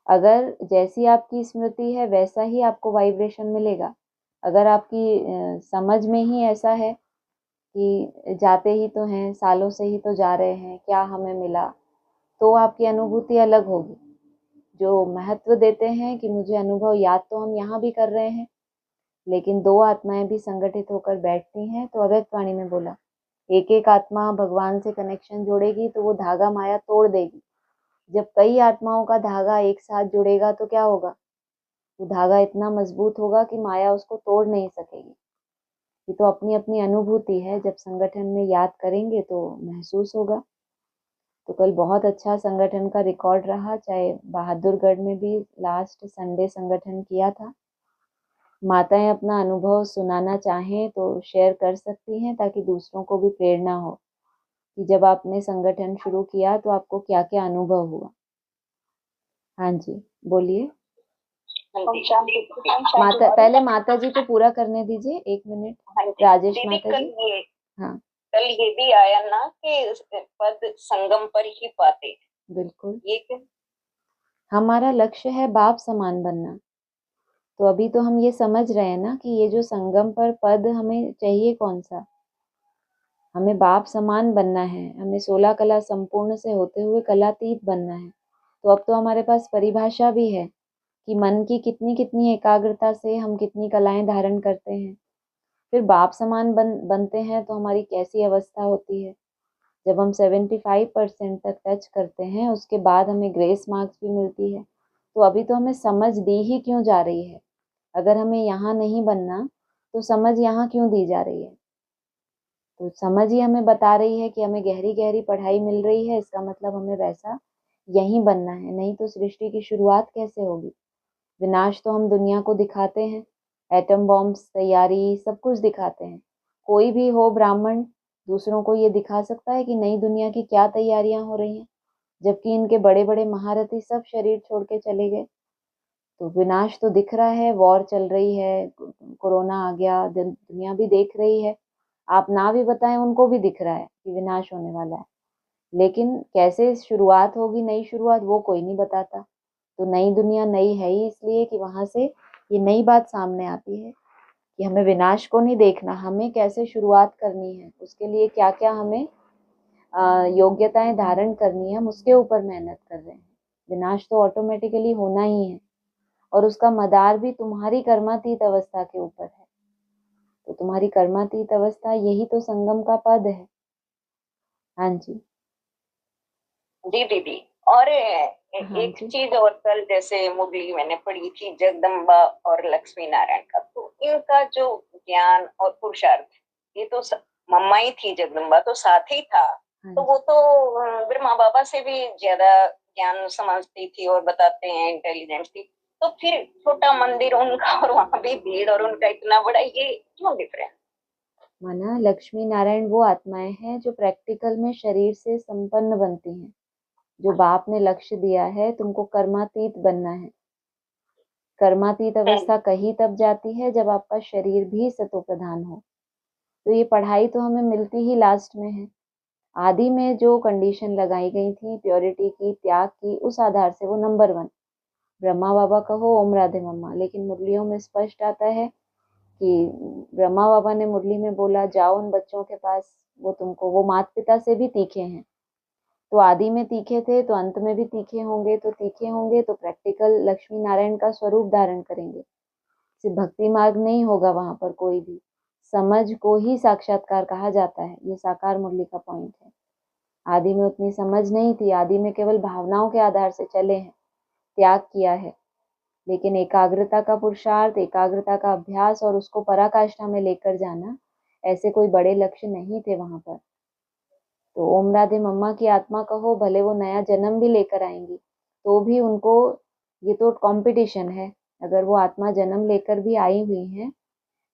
अगर जैसी आपकी स्मृति है वैसा ही आपको वाइब्रेशन मिलेगा। अगर आपकी समझ में ही ऐसा है कि जाते ही तो हैं, सालों से ही तो जा रहे हैं, क्या हमें मिला, तो आपकी अनुभूति अलग होगी। जो महत्व देते हैं कि मुझे अनुभव, याद तो हम यहाँ भी कर रहे हैं, लेकिन दो आत्माएं भी संगठित होकर बैठती हैं। तो अव्यक्त वाणी में बोला, एक एक आत्मा भगवान से कनेक्शन जोड़ेगी तो वो धागा माया तोड़ देगी। जब कई आत्माओं का धागा एक साथ जुड़ेगा तो क्या होगा, वो धागा इतना मजबूत होगा कि माया उसको तोड़ नहीं सकेगी। ये तो अपनी अपनी अनुभूति है, जब संगठन में याद करेंगे तो महसूस होगा। तो कल बहुत अच्छा संगठन का रिकॉर्ड रहा, चाहे बहादुरगढ़ में भी लास्ट संडे संगठन किया था। माताएं अपना अनुभव सुनाना चाहें तो शेयर कर सकती हैं, ताकि दूसरों को भी प्रेरणा हो कि जब आपने संगठन शुरू किया तो आपको क्या क्या अनुभव हुआ। हाँ जी, बोलिए। माता, पहले माता जी को पूरा करने दीजिए, 1 मिनट। राजेश माता जी। हाँ, कल ये भी आया ना कि पद संगम पर ही पाते। बिल्कुल, ये क्यों? हमारा लक्ष्य है बाप समान बनना। तो अभी तो हम ये समझ रहे हैं ना कि ये जो संगम पर पद हमें चाहिए कौन सा, हमें बाप समान बनना है, हमें 16 कला संपूर्ण से होते हुए कलातीत बनना है। तो अब तो हमारे पास परिभाषा भी है कि मन की कितनी कितनी एकाग्रता से हम कितनी कलाएं धारण करते हैं। फिर बाप समान बनते हैं तो हमारी कैसी अवस्था होती है। जब हम 75% तक टच करते हैं, उसके बाद हमें ग्रेस मार्क्स भी मिलती है। तो अभी तो हमें समझ दी ही क्यों जा रही है, अगर हमें यहाँ नहीं बनना तो समझ यहाँ क्यों दी जा रही है। तो समझ ही हमें बता रही है कि हमें गहरी गहरी पढ़ाई मिल रही है, इसका मतलब हमें वैसा यहीं बनना है, नहीं तो सृष्टि की शुरुआत कैसे होगी। विनाश तो हम दुनिया को दिखाते हैं, एटम बॉम्ब्स तैयारी सब कुछ दिखाते हैं। कोई भी हो ब्राह्मण दूसरों को ये दिखा सकता है कि नई दुनिया की क्या तैयारियां हो रही हैं, जबकि इनके बड़े बड़े महारथी सब शरीर छोड़ के चले गए। तो विनाश तो दिख रहा है, वॉर चल रही है, कोरोना आ गया, दुनिया भी देख रही है। आप ना भी बताएं, उनको भी दिख रहा है कि विनाश होने वाला है। लेकिन कैसे शुरुआत होगी, नई शुरुआत, वो कोई नहीं बताता। तो नई दुनिया नई है ही इसलिए कि वहां से ये नई बात सामने आती है कि हमें विनाश को नहीं देखना, हमें कैसे शुरुआत करनी है, उसके लिए क्या क्या हमें योग्यताएं धारण करनी है, हम उसके ऊपर मेहनत कर रहे हैं। विनाश तो ऑटोमेटिकली होना ही है और उसका मदार भी तुम्हारी कर्मातीत अवस्था के ऊपर है। तो तुम्हारी कर्मातीत अवस्था यही तो संगम का पद है। हाँ जी। जी दीदी। और हाँ एक जी। चीज और, कल जैसे मुरली मैंने पढ़ी थी जगदम्बा और लक्ष्मी नारायण का, तो इनका जो ज्ञान और पुरुषार्थ, ये तो मम्मा ही थी, जगदम्बा तो साथ ही था। हाँ तो जी। वो तो ब्रह्मा बाबा से भी ज्यादा ज्ञान समझती थी और बताते हैं इंटेलिजेंट थी। तो फिर छोटा मंदिर उनका और वहां भी भीड़ और उनका इतना बड़ा, ये क्यों डिफरेंस? माना लक्ष्मी नारायण वो आत्माएं हैं जो प्रैक्टिकल में शरीर से संपन्न बनती हैं। जो बाप ने लक्ष्य दिया है तुमको कर्मातीत बनना है। कर्मातीत अवस्था कहीं तब जाती है जब आपका शरीर भी सतो प्रधान हो। तो ये पढ़ाई तो हमें मिलती ही लास्ट में है। आदि में जो कंडीशन लगाई गई थी प्योरिटी की, त्याग की, उस आधार से वो नंबर 1 ब्रह्मा बाबा कहो, ओम राधे मम्मा। लेकिन मुरलियों में स्पष्ट आता है कि ब्रह्मा बाबा ने मुरली में बोला जाओ उन बच्चों के पास, वो तुमको, वो माता पिता से भी तीखे हैं। तो आदि में तीखे थे तो अंत में भी तीखे होंगे, तो तीखे होंगे तो प्रैक्टिकल लक्ष्मी नारायण का स्वरूप धारण करेंगे। सिर्फ भक्ति मार्ग नहीं होगा वहां पर कोई भी। समझ को ही साक्षात्कार कहा जाता है, ये साकार मुरली का पॉइंट है। आदि में उतनी समझ नहीं थी, आदि में केवल भावनाओं के आधार से चले हैं, त्याग किया है। लेकिन एकाग्रता का पुरुषार्थ, एकाग्रता का अभ्यास और उसको पराकाष्ठा में लेकर जाना, ऐसे कोई बड़े लक्ष्य नहीं थे वहां पर। तो ओम राधे मम्मा की आत्मा कहो, भले वो नया जन्म भी लेकर आएंगी तो भी उनको, ये तो कंपटीशन है। अगर वो आत्मा जन्म लेकर भी आई हुई हैं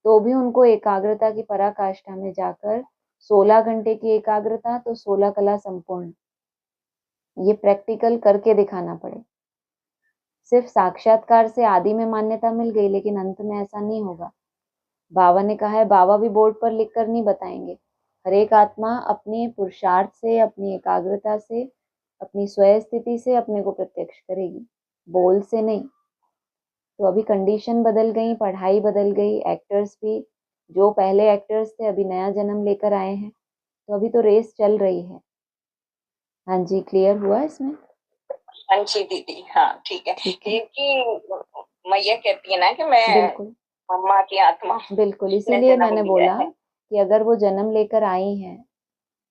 तो भी उनको एकाग्रता की पराकाष्ठा में जाकर 16 घंटे की एकाग्रता तो 16 कला संपूर्ण, ये प्रैक्टिकल करके दिखाना पड़े। सिर्फ साक्षात्कार से आदि में मान्यता मिल गई लेकिन अंत में ऐसा नहीं होगा। बाबा ने कहा है, बाबा भी बोर्ड पर लिखकर नहीं बताएंगे। हर एक आत्मा अपने पुरुषार्थ से, अपनी एकाग्रता से, अपनी स्वयं स्थिति से अपने को प्रत्यक्ष करेगी, बोल से नहीं। तो अभी कंडीशन बदल गई, पढ़ाई बदल गई, एक्टर्स भी जो पहले एक्टर्स थे अभी नया जन्म लेकर आए हैं। तो अभी तो रेस चल रही है। हाँ जी, क्लियर हुआ इसमें? हाँ जी दीदी, हाँ ठीक है। ठीक है। क्योंकि मैया कहती है ना कि मैं बिल्कुल मम्मा की आत्मा बिल्कुल, ने इसीलिए जन्म मैंने लिया बोला है। कि अगर वो जन्म लेकर आई हैं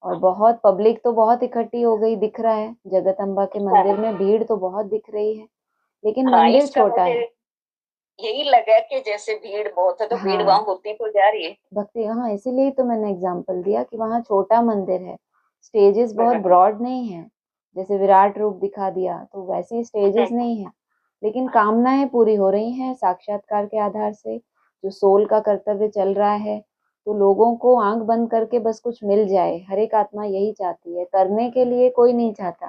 और बहुत पब्लिक तो बहुत इकट्ठी हो गई, दिख रहा है जगत अम्बा के मंदिर हाँ, में भीड़ तो बहुत दिख रही है, लेकिन हाँ मंदिर इसका छोटा मुझे है। यही लगा कि जैसे भीड़ बहुत है तो भीड़ वहां हाँ, होती तो जा रही है। भक्ति, हाँ इसीलिए तो मैंने एग्जांपल दिया कि वहाँ छोटा मंदिर है, स्टेजेस बहुत ब्रॉड नहीं है। जैसे विराट रूप दिखा दिया तो वैसी स्टेजेस नहीं है, लेकिन कामनाएं पूरी हो रही हैं साक्षात्कार के आधार से। जो सोल का कर्तव्य चल रहा है, तो लोगों को आंख बंद करके बस कुछ मिल जाए, हर एक आत्मा यही चाहती है, करने के लिए कोई नहीं चाहता।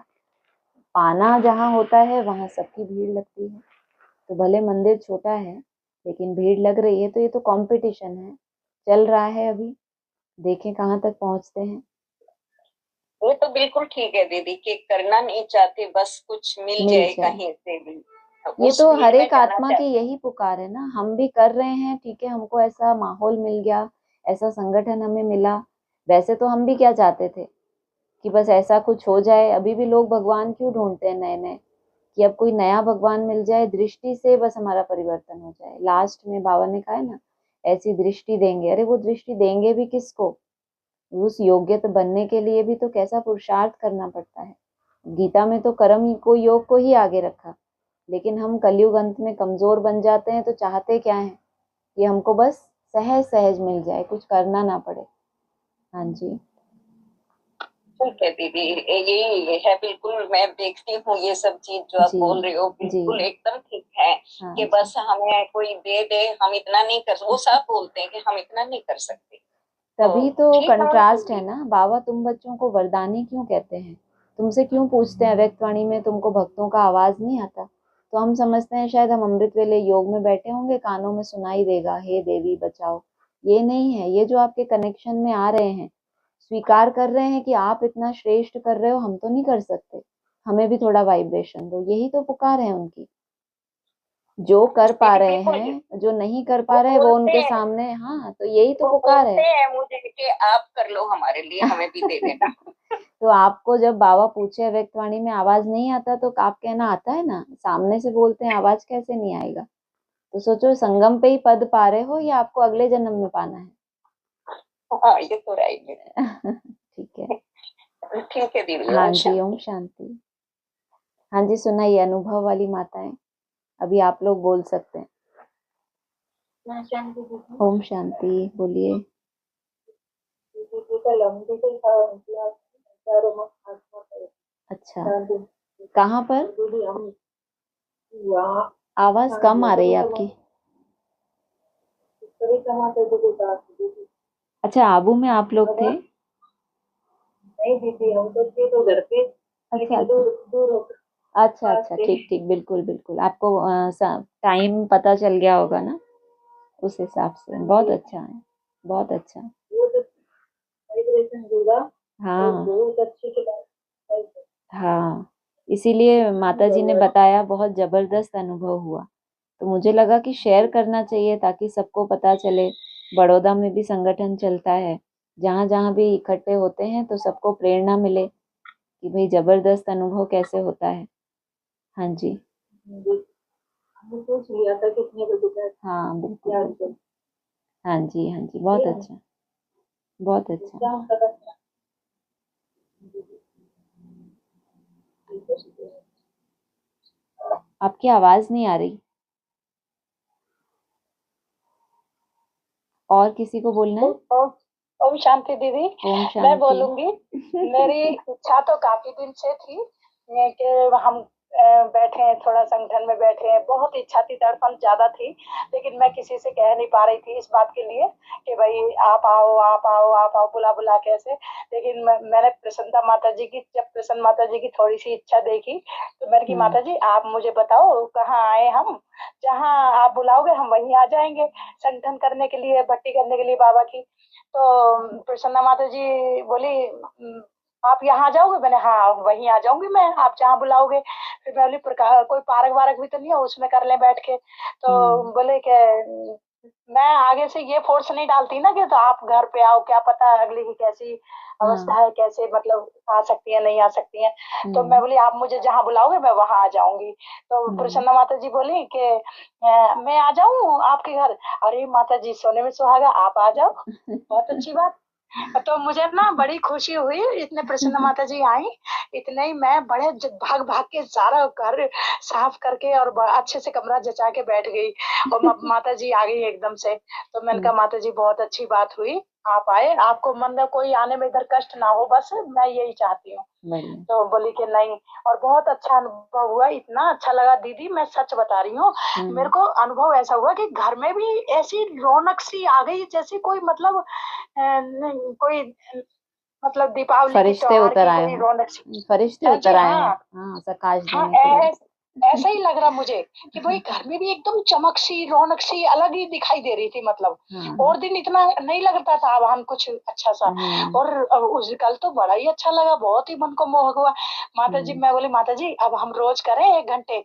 पाना जहाँ होता है वहां सबकी भीड़ लगती है। तो भले मंदिर छोटा है लेकिन भीड़ लग रही है, तो ये तो कंपटीशन है, चल रहा है अभी, देखें कहाँ तक पहुंचते हैं। वो तो बिल्कुल ठीक है दीदी कि करना नहीं चाहते, बस कुछ मिल मिल जाए जाए, कहीं से भी, ये उस तो हर भीड़ में एक जाना आत्मा की चाहते। यही पुकार है ना। हम भी कर रहे हैं, ठीक है, हमको ऐसा माहौल मिल गया, ऐसा संगठन हमें मिला। वैसे तो हम भी क्या चाहते थे कि बस ऐसा कुछ हो जाए। अभी भी लोग भगवान क्यों ढूंढते हैं नए नए, कि अब कोई नया भगवान मिल जाए, दृष्टि से बस हमारा परिवर्तन हो जाए। लास्ट में बाबा ने कहा है ना, ऐसी दृष्टि देंगे। अरे वो दृष्टि देंगे भी किसको? उस योग्य बनने के लिए भी तो कैसा पुरुषार्थ करना पड़ता है। गीता में तो कर्म को, योग को ही आगे रखा, लेकिन हम कलयुग अंत में कमजोर बन जाते हैं। तो चाहते क्या है कि हमको बस सहज सहज मिल जाए, कुछ करना ना पड़े। हाँ जी। ठीक है दीदी, यही है बिल्कुल। मैं देखती हूँ ये सब चीज जो आप जी। बोल रहे हो, जी। बिल्कुल एकदम ठीक है। हाँ कि जी। बस हमें कोई दे दे, हम इतना नहीं कर, वो सब बोलते हैं कि हम इतना नहीं कर सकते। तो तभी तो ठीक है कंट्रास्ट है दीदी। ना। बाबा तुम बच्चों को वरदानी क्यों कहते हैं? तुमसे क्यों पूछते हैं व्यक्त वाणी में, तुमको भक्तों का आवाज नहीं आता? तो हम समझते हैं शायद हम अमृत वेले योग में बैठे होंगे, कानों में सुनाई देगा हे देवी बचाओ। ये नहीं है, ये जो आपके कनेक्शन में आ रहे हैं स्वीकार कर रहे हैं कि आप इतना श्रेष्ठ कर रहे हो, हम तो नहीं कर सकते, हमें भी थोड़ा वाइब्रेशन दो। यही तो पुकार है उनकी। जो कर पा दीदी रहे बिल्कुल, हैं, जो नहीं कर पा वो रहे वो बोलते उनके हैं, सामने, हाँ, तो यही तो वो पुकार बोलते है। हैं मुझे कि आप कर लो हमारे लिए, हमें भी दे देना। तो आपको जब बाबा पूछे व्यक्तवाणी में आवाज नहीं आता तो आप कहना आता है ना, सामने से बोलते हैं आवाज कैसे नहीं आएगा। तो सोचो संगम पे ही पद पा रहे हो या आपको अगले जन्म में पाना है। हाँ, ये तो राइट ठीक है। है। ठीक है दीदी, हाँ ओम जी, ओम शांति। शांति। हाँ जी, सुनाइए अनुभव वाली माताएं, अभी आप लोग बोल सकते हैं। ओम शांति बोलिए। अच्छा, कहाँ पर आवाज कम आ रही है आपकी? अच्छा, आबू में आप लोग थे? नहीं दीदी, हम तो थे तो घर पे, अच्छा लेकिन अच्छा दूर दूर होकर अच्छा पास अच्छा, थे। ठीक ठीक, बिल्कुल बिल्कुल, आपको टाइम पता चल गया होगा ना उस हिसाब से। बहुत अच्छा है, बहुत अच्छा। बहुत वाइब्रेशन जुड़ा और हाँ बहुत अच्छी क्लास। हाँ, इसीलिए माता जी ने बताया, बहुत जबरदस्त अनुभव हुआ। तो मुझे लगा कि शेयर करना चाहिए ताकि सबको पता चले। बड़ौदा में भी संगठन चलता है, जहाँ जहाँ भी इकट्ठे होते हैं तो सबको प्रेरणा मिले कि भाई जबरदस्त अनुभव कैसे होता है। हाँ जी, हमने सोच लिया था कितने बजे तक हाँ बिल्कुल याद बिल्कुल। हाँ जी हाँ जी, बहुत अच्छा, बहुत अच्छा। कर। आपकी आवाज नहीं आ रही, और किसी को बोलना है? ओम ओम शांति दीदी। ओम मैं शांति। बोलूंगी, मेरी इच्छा तो काफी दिन से थी कि हम बैठे हैं, थोड़ा संगठन में बैठे हैं। बहुत इच्छा थी, तड़पन ज्यादा थी, लेकिन मैं किसी से कह नहीं पा रही थी इस बात के लिए कि भाई आप आओ आप आओ आप आओ, बुला बुला कैसे। लेकिन मैंने प्रसन्नता माता जी की, जब प्रसन्न माता जी की थोड़ी सी इच्छा देखी तो मैंने की माता जी आप मुझे बताओ कहाँ आए हम, जहाँ आप बुलाओगे हम वहीं आ जाएंगे संगठन करने के लिए, भट्टी करने के लिए बाबा की। तो प्रसन्ना माता जी बोली आप यहाँ आ जाओगे? मैंने हाँ वहीं आ जाऊंगी मैं, आप जहाँ बुलाओगे। फिर मैं बोली कोई पार्क वार्क भी तो नहीं है उसमें कर ले बैठ के? तो बोले कि मैं आगे से ये फोर्स नहीं डालती ना कि तो आप घर पे आओ, क्या पता अगली की कैसी अवस्था है, कैसे मतलब आ सकती है नहीं आ सकती है। तो मैं बोली आप मुझे जहाँ बुलाओगे मैं वहां आ जाऊंगी। तो प्रसन्ना माता जी बोली कि मैं आ जाऊं आपके घर? अरे माता जी सोने में सुहागा, आप आ जाओ, बहुत अच्छी बात। तो मुझे ना बड़ी खुशी हुई, इतने प्रसन्न माता जी आई, इतने ही मैं बड़े भाग भाग के सारा घर साफ करके और अच्छे से कमरा जचा के बैठ गई, और माता जी आ गई एकदम से। तो मैंने कहा माता जी बहुत अच्छी बात हुई, आप आए, आपको मतलब कोई आने में इधर कष्ट ना हो, बस मैं यही चाहती हूँ। तो बोली कि नहीं, और बहुत अच्छा अनुभव हुआ, इतना अच्छा लगा दीदी, मैं सच बता रही हूँ। मेरे को अनुभव ऐसा हुआ कि घर में भी ऐसी रौनक सी आ गई, जैसे कोई मतलब कोई मतलब दीपावली के फरिश्ते त्योहार उतर की आए कोई हो, रौनक सी। फरिश्ते हाँ जी, उतर आए हो, हाँ हाँ, प्रकाश हाँ, देने के लिए। ऐसा ही लग रहा मुझे कि भाई घर में भी एकदम चमक सी रौनक सी अलग ही दिखाई दे रही थी मतलब। और दिन इतना नहीं लगता था, अब हम कुछ अच्छा सा। और उस कल तो बड़ा ही अच्छा लगा, बहुत ही मन को मोहक हुआ। माता जी, मैं बोली माता जी अब हम रोज करें 1 घंटे,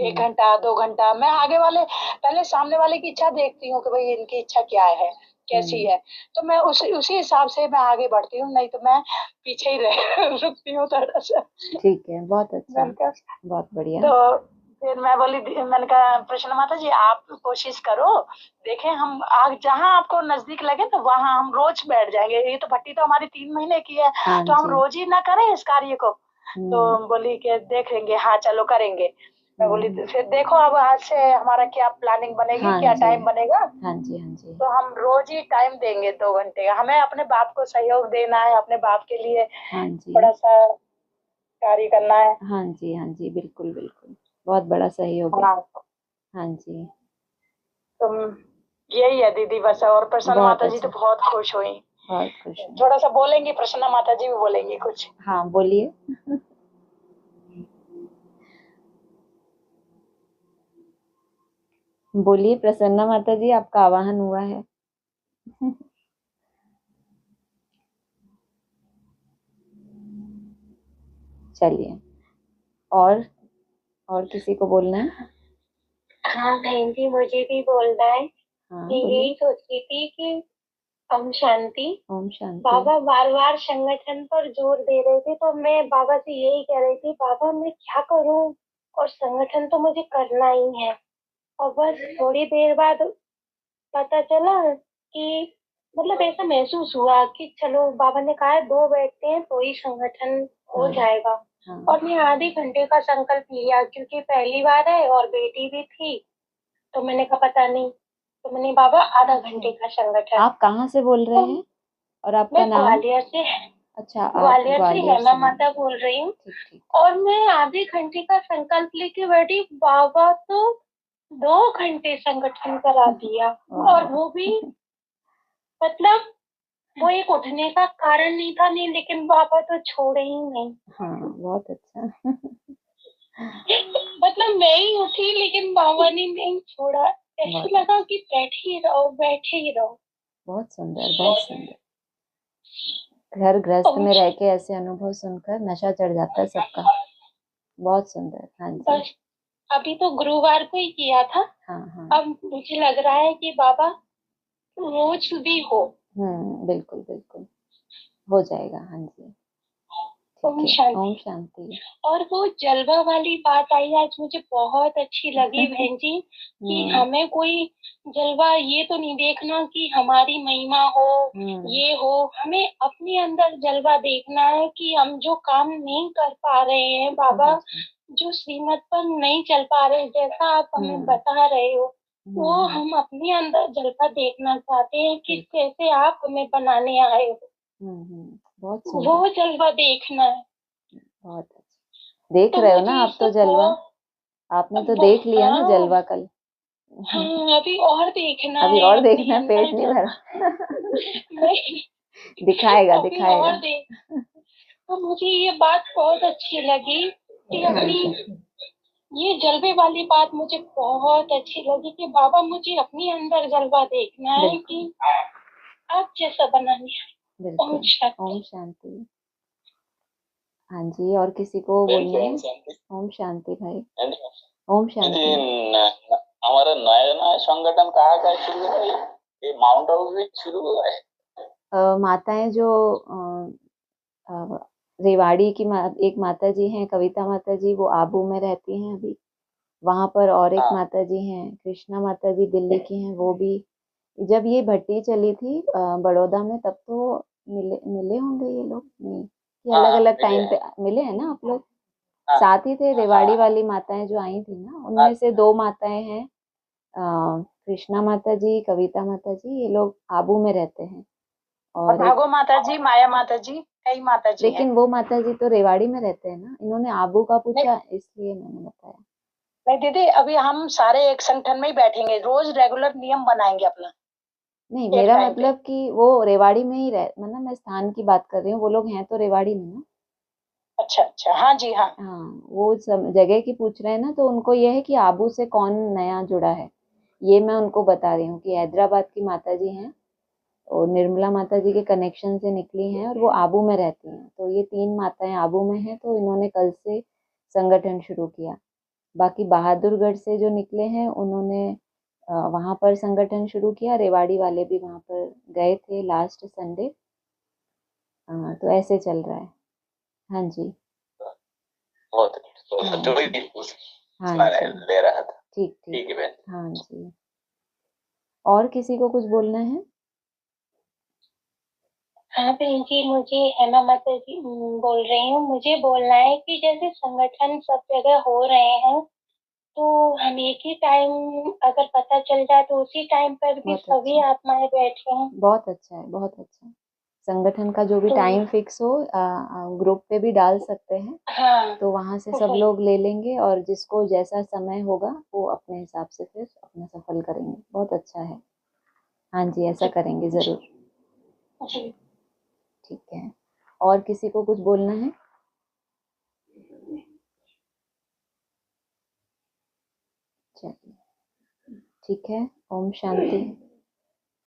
1 घंटा 2 घंटा, मैं आगे वाले पहले सामने वाले की इच्छा देखती हूँ कि भाई इनकी इच्छा क्या है, कैसी है, तो मैं उसी हिसाब से मैं आगे बढ़ती हूँ, नहीं तो मैं पीछे ही रह रुकती हूँ थोड़ा सा। ठीक है, बहुत अच्छा, मैंने कहा, बहुत बढ़िया। तो फिर मैं बोली मैंने कहा प्रसन्न माता जी आप कोशिश करो, देखें हम आग जहाँ आपको नजदीक लगे तो वहां हम रोज बैठ जाएंगे। ये तो भट्टी तो हमारी 3 महीने की है, हाँ तो हम जी। रोज ही ना करें इस कार्य को। तो बोली कि देखेंगे, हाँ चलो करेंगे। मैं बोली फिर देखो अब आज से हमारा क्या प्लानिंग बनेगी, हाँ क्या जी, टाइम बनेगा। हाँ जी, हाँ जी, तो हम रोज ही टाइम देंगे 2 घंटे, हमें अपने बाप को सहयोग देना है, अपने बाप के लिए हाँ जी, थोड़ा सा कार्य करना है। हाँ जी, हाँ जी, बिल्कुल बिल्कुल, बहुत बड़ा सहयोग है। हाँ, हाँ जी, तो यही है दीदी बस। और प्रसन्न बहुत माता जी तो अच्छा, बहुत खुश हुई। बहुत खुश हूँ। थोड़ा सा बोलेंगी, प्रसन्न माता जी भी बोलेंगी कुछ। हाँ बोलिए। बोलिए प्रसन्ना माता जी, आपका आवाहन हुआ है। चलिए, और किसी को बोलना है? हाँ बहन जी, मुझे भी बोलना है। हाँ मैं बोलिए। यही सोच रही थी कि ओम शांति। ओम शांति। बाबा बार बार संगठन पर जोर दे रहे थे, तो मैं बाबा से यही कह रही थी, बाबा मैं क्या करूं, और संगठन तो मुझे करना ही है। और बस थोड़ी देर बाद पता चला कि मतलब ऐसा महसूस हुआ कि चलो बाबा ने कहा है 2 बैठते हैं तो ही संगठन हो हाँ। जाएगा। हाँ। और मैं आधे घंटे का संकल्प लिया, क्योंकि पहली बार है और बेटी भी थी, तो मैंने कहा पता नहीं, तो मैंने बाबा आधा घंटे का संगठन। आप कहाँ से बोल रहे हैं और आपका मैं नाम? ग्वालियर से अच्छा, आप ग्वालियर से ग्वालियर हेमा से। माता बोल रही हूँ। ठीक ठीक। और मैं आधे घंटे का संकल्प लेके बैठी, बाबा तो 2 घंटे संगठन करा दिया। और वो भी मतलब वो एक उठने का कारण नहीं था, नहीं, लेकिन बाबा तो छोड़े ही नहीं। हाँ, बहुत अच्छा। मतलब मैं ही उठी लेकिन बाबा ने नहीं छोड़ा। ऐसा लगा कि बैठे ही रहो, बैठे ही रहो। बहुत सुंदर, बहुत सुंदर। घर गृहस्थ में रह के ऐसे अनुभव सुनकर नशा चढ़ जाता है सबका। बहुत सुंदर। हाँ जी। बस अभी तो गुरुवार को ही किया था। हाँ हाँ। अब मुझे लग रहा है कि बाबा रोज भी हो। बिल्कुल बिल्कुल हो जाएगा। हाँ जी। ओम ठीक है। शांति। ओम शांति। और वो जलवा वाली बात आई आज, मुझे बहुत अच्छी लगी बहन जी, कि हमें कोई जलवा ये तो नहीं देखना कि हमारी महिमा हो, ये हो। हमें अपने अंदर जलवा देखना है कि हम जो काम नहीं कर पा रहे हैं बाबा, जो श्रीमत पर नहीं चल पा रहे, जैसा आप हमें बता रहे हो, वो हम अपने अंदर जलवा देखना चाहते हैं कि कैसे आप हमें बनाने आए हो। बहुत सुंदर। वो जलवा देखना है। बहुत अच्छा। देख तो रहे हो मुझे ना आप तो इससे जलवा? आपने तो देख लिया ना जलवा कल। हाँ, अभी और देखना अभी है। और अपने देखना है, अंदर पेट नहीं भरा। नहीं, दिखाएगा अभी दिखाएगा। और देख। तो मुझे ये बात बहुत अच्छी लगी कि अपनी ये जलवे वाली बात मुझे बहुत अच्छी लगी कि बाबा मुझे अपने अंदर जलवा देखना है कि आप जैसा बनाने है। बिल्कुल। ओम शांति। हाँ जी, और किसी को बोलना है? ओम शांति भाई। ओम शांति। हमारा नया नया संगठन कहाँ का शुरू है? ये माउंट आबू में शुरू हुआ है। माताएं जो रेवाड़ी की एक माता जी हैं, कविता माता जी, वो आबू में रहती हैं अभी वहां पर। और एक माता जी हैं कृष्णा माता जी, दिल्ली की हैं। वो भी जब ये भट्टी चली थी बड़ौदा में, तब तो मिले होंगे ये लोग, नहीं कि अलग अलग टाइम पे मिले हैं ना आप लोग? साथ ही थे। रेवाड़ी वाली माताएं जो आई थी ना, उनमें से 2 माताएं हैं, कृष्णा माता जी, कविता माता जी, ये लोग आबू में रहते हैं। और भागो माता जी, माया माता जी, कई माता जी लेकिन वो माता जी तो रेवाड़ी में रहते हैं ना। इन्होंने आबू का पूछा, इसलिए मैंने बताया। नहीं दीदी, अभी हम सारे एक संगठन में ही बैठेंगे, रोज रेगुलर नियम बनाएंगे अपना। नहीं, मेरा मतलब कि वो रेवाड़ी में ही मतलब मैं स्थान की बात कर रही हूँ। वो लोग हैं तो रेवाड़ी में ना। अच्छा अच्छा, हाँ जी, हाँ हाँ, वो जगह की पूछ रहे हैं ना, तो उनको ये है कि आबू से कौन नया जुड़ा है, ये मैं उनको बता रही हूँ कि हैदराबाद की माता जी हैं और निर्मला माता जी के कनेक्शन से निकली हैं और वो आबू में रहती हैं। तो ये 3 माताएं आबू में हैं, तो इन्होंने कल से संगठन शुरू किया। बाकी बहादुरगढ़ से जो निकले हैं, उन्होंने वहां पर संगठन शुरू किया। रेवाड़ी वाले भी वहां पर गए थे लास्ट संडे। तो ऐसे चल रहा है। हाँ जी। बहुत हाँ जो भी ले रहा था। ठीक ठीक है बहन। हाँ जी। और किसी को कुछ बोलना है? हाँ बहन जी, मुझे हेमा माता जी बोल रही हूँ। मुझे बोलना है कि जैसे संगठन सब जगह हो रहे हैं, तो हम एक ही टाइम अगर पता चल जाए तो उसी टाइम पर भी सभी आत्माएं बैठे हैं। बहुत अच्छा है, बहुत अच्छा है। संगठन का जो भी टाइम फिक्स हो ग्रुप पे भी डाल सकते हैं। हाँ, तो वहां से सब लोग ले लेंगे और जिसको जैसा समय होगा वो अपने हिसाब से फिर अपना सफल करेंगे। बहुत अच्छा है। हाँ जी, ऐसा करेंगे जरूर। ठीक है। और किसी को कुछ बोलना है? चलिए, ठीक है। ओम शांति।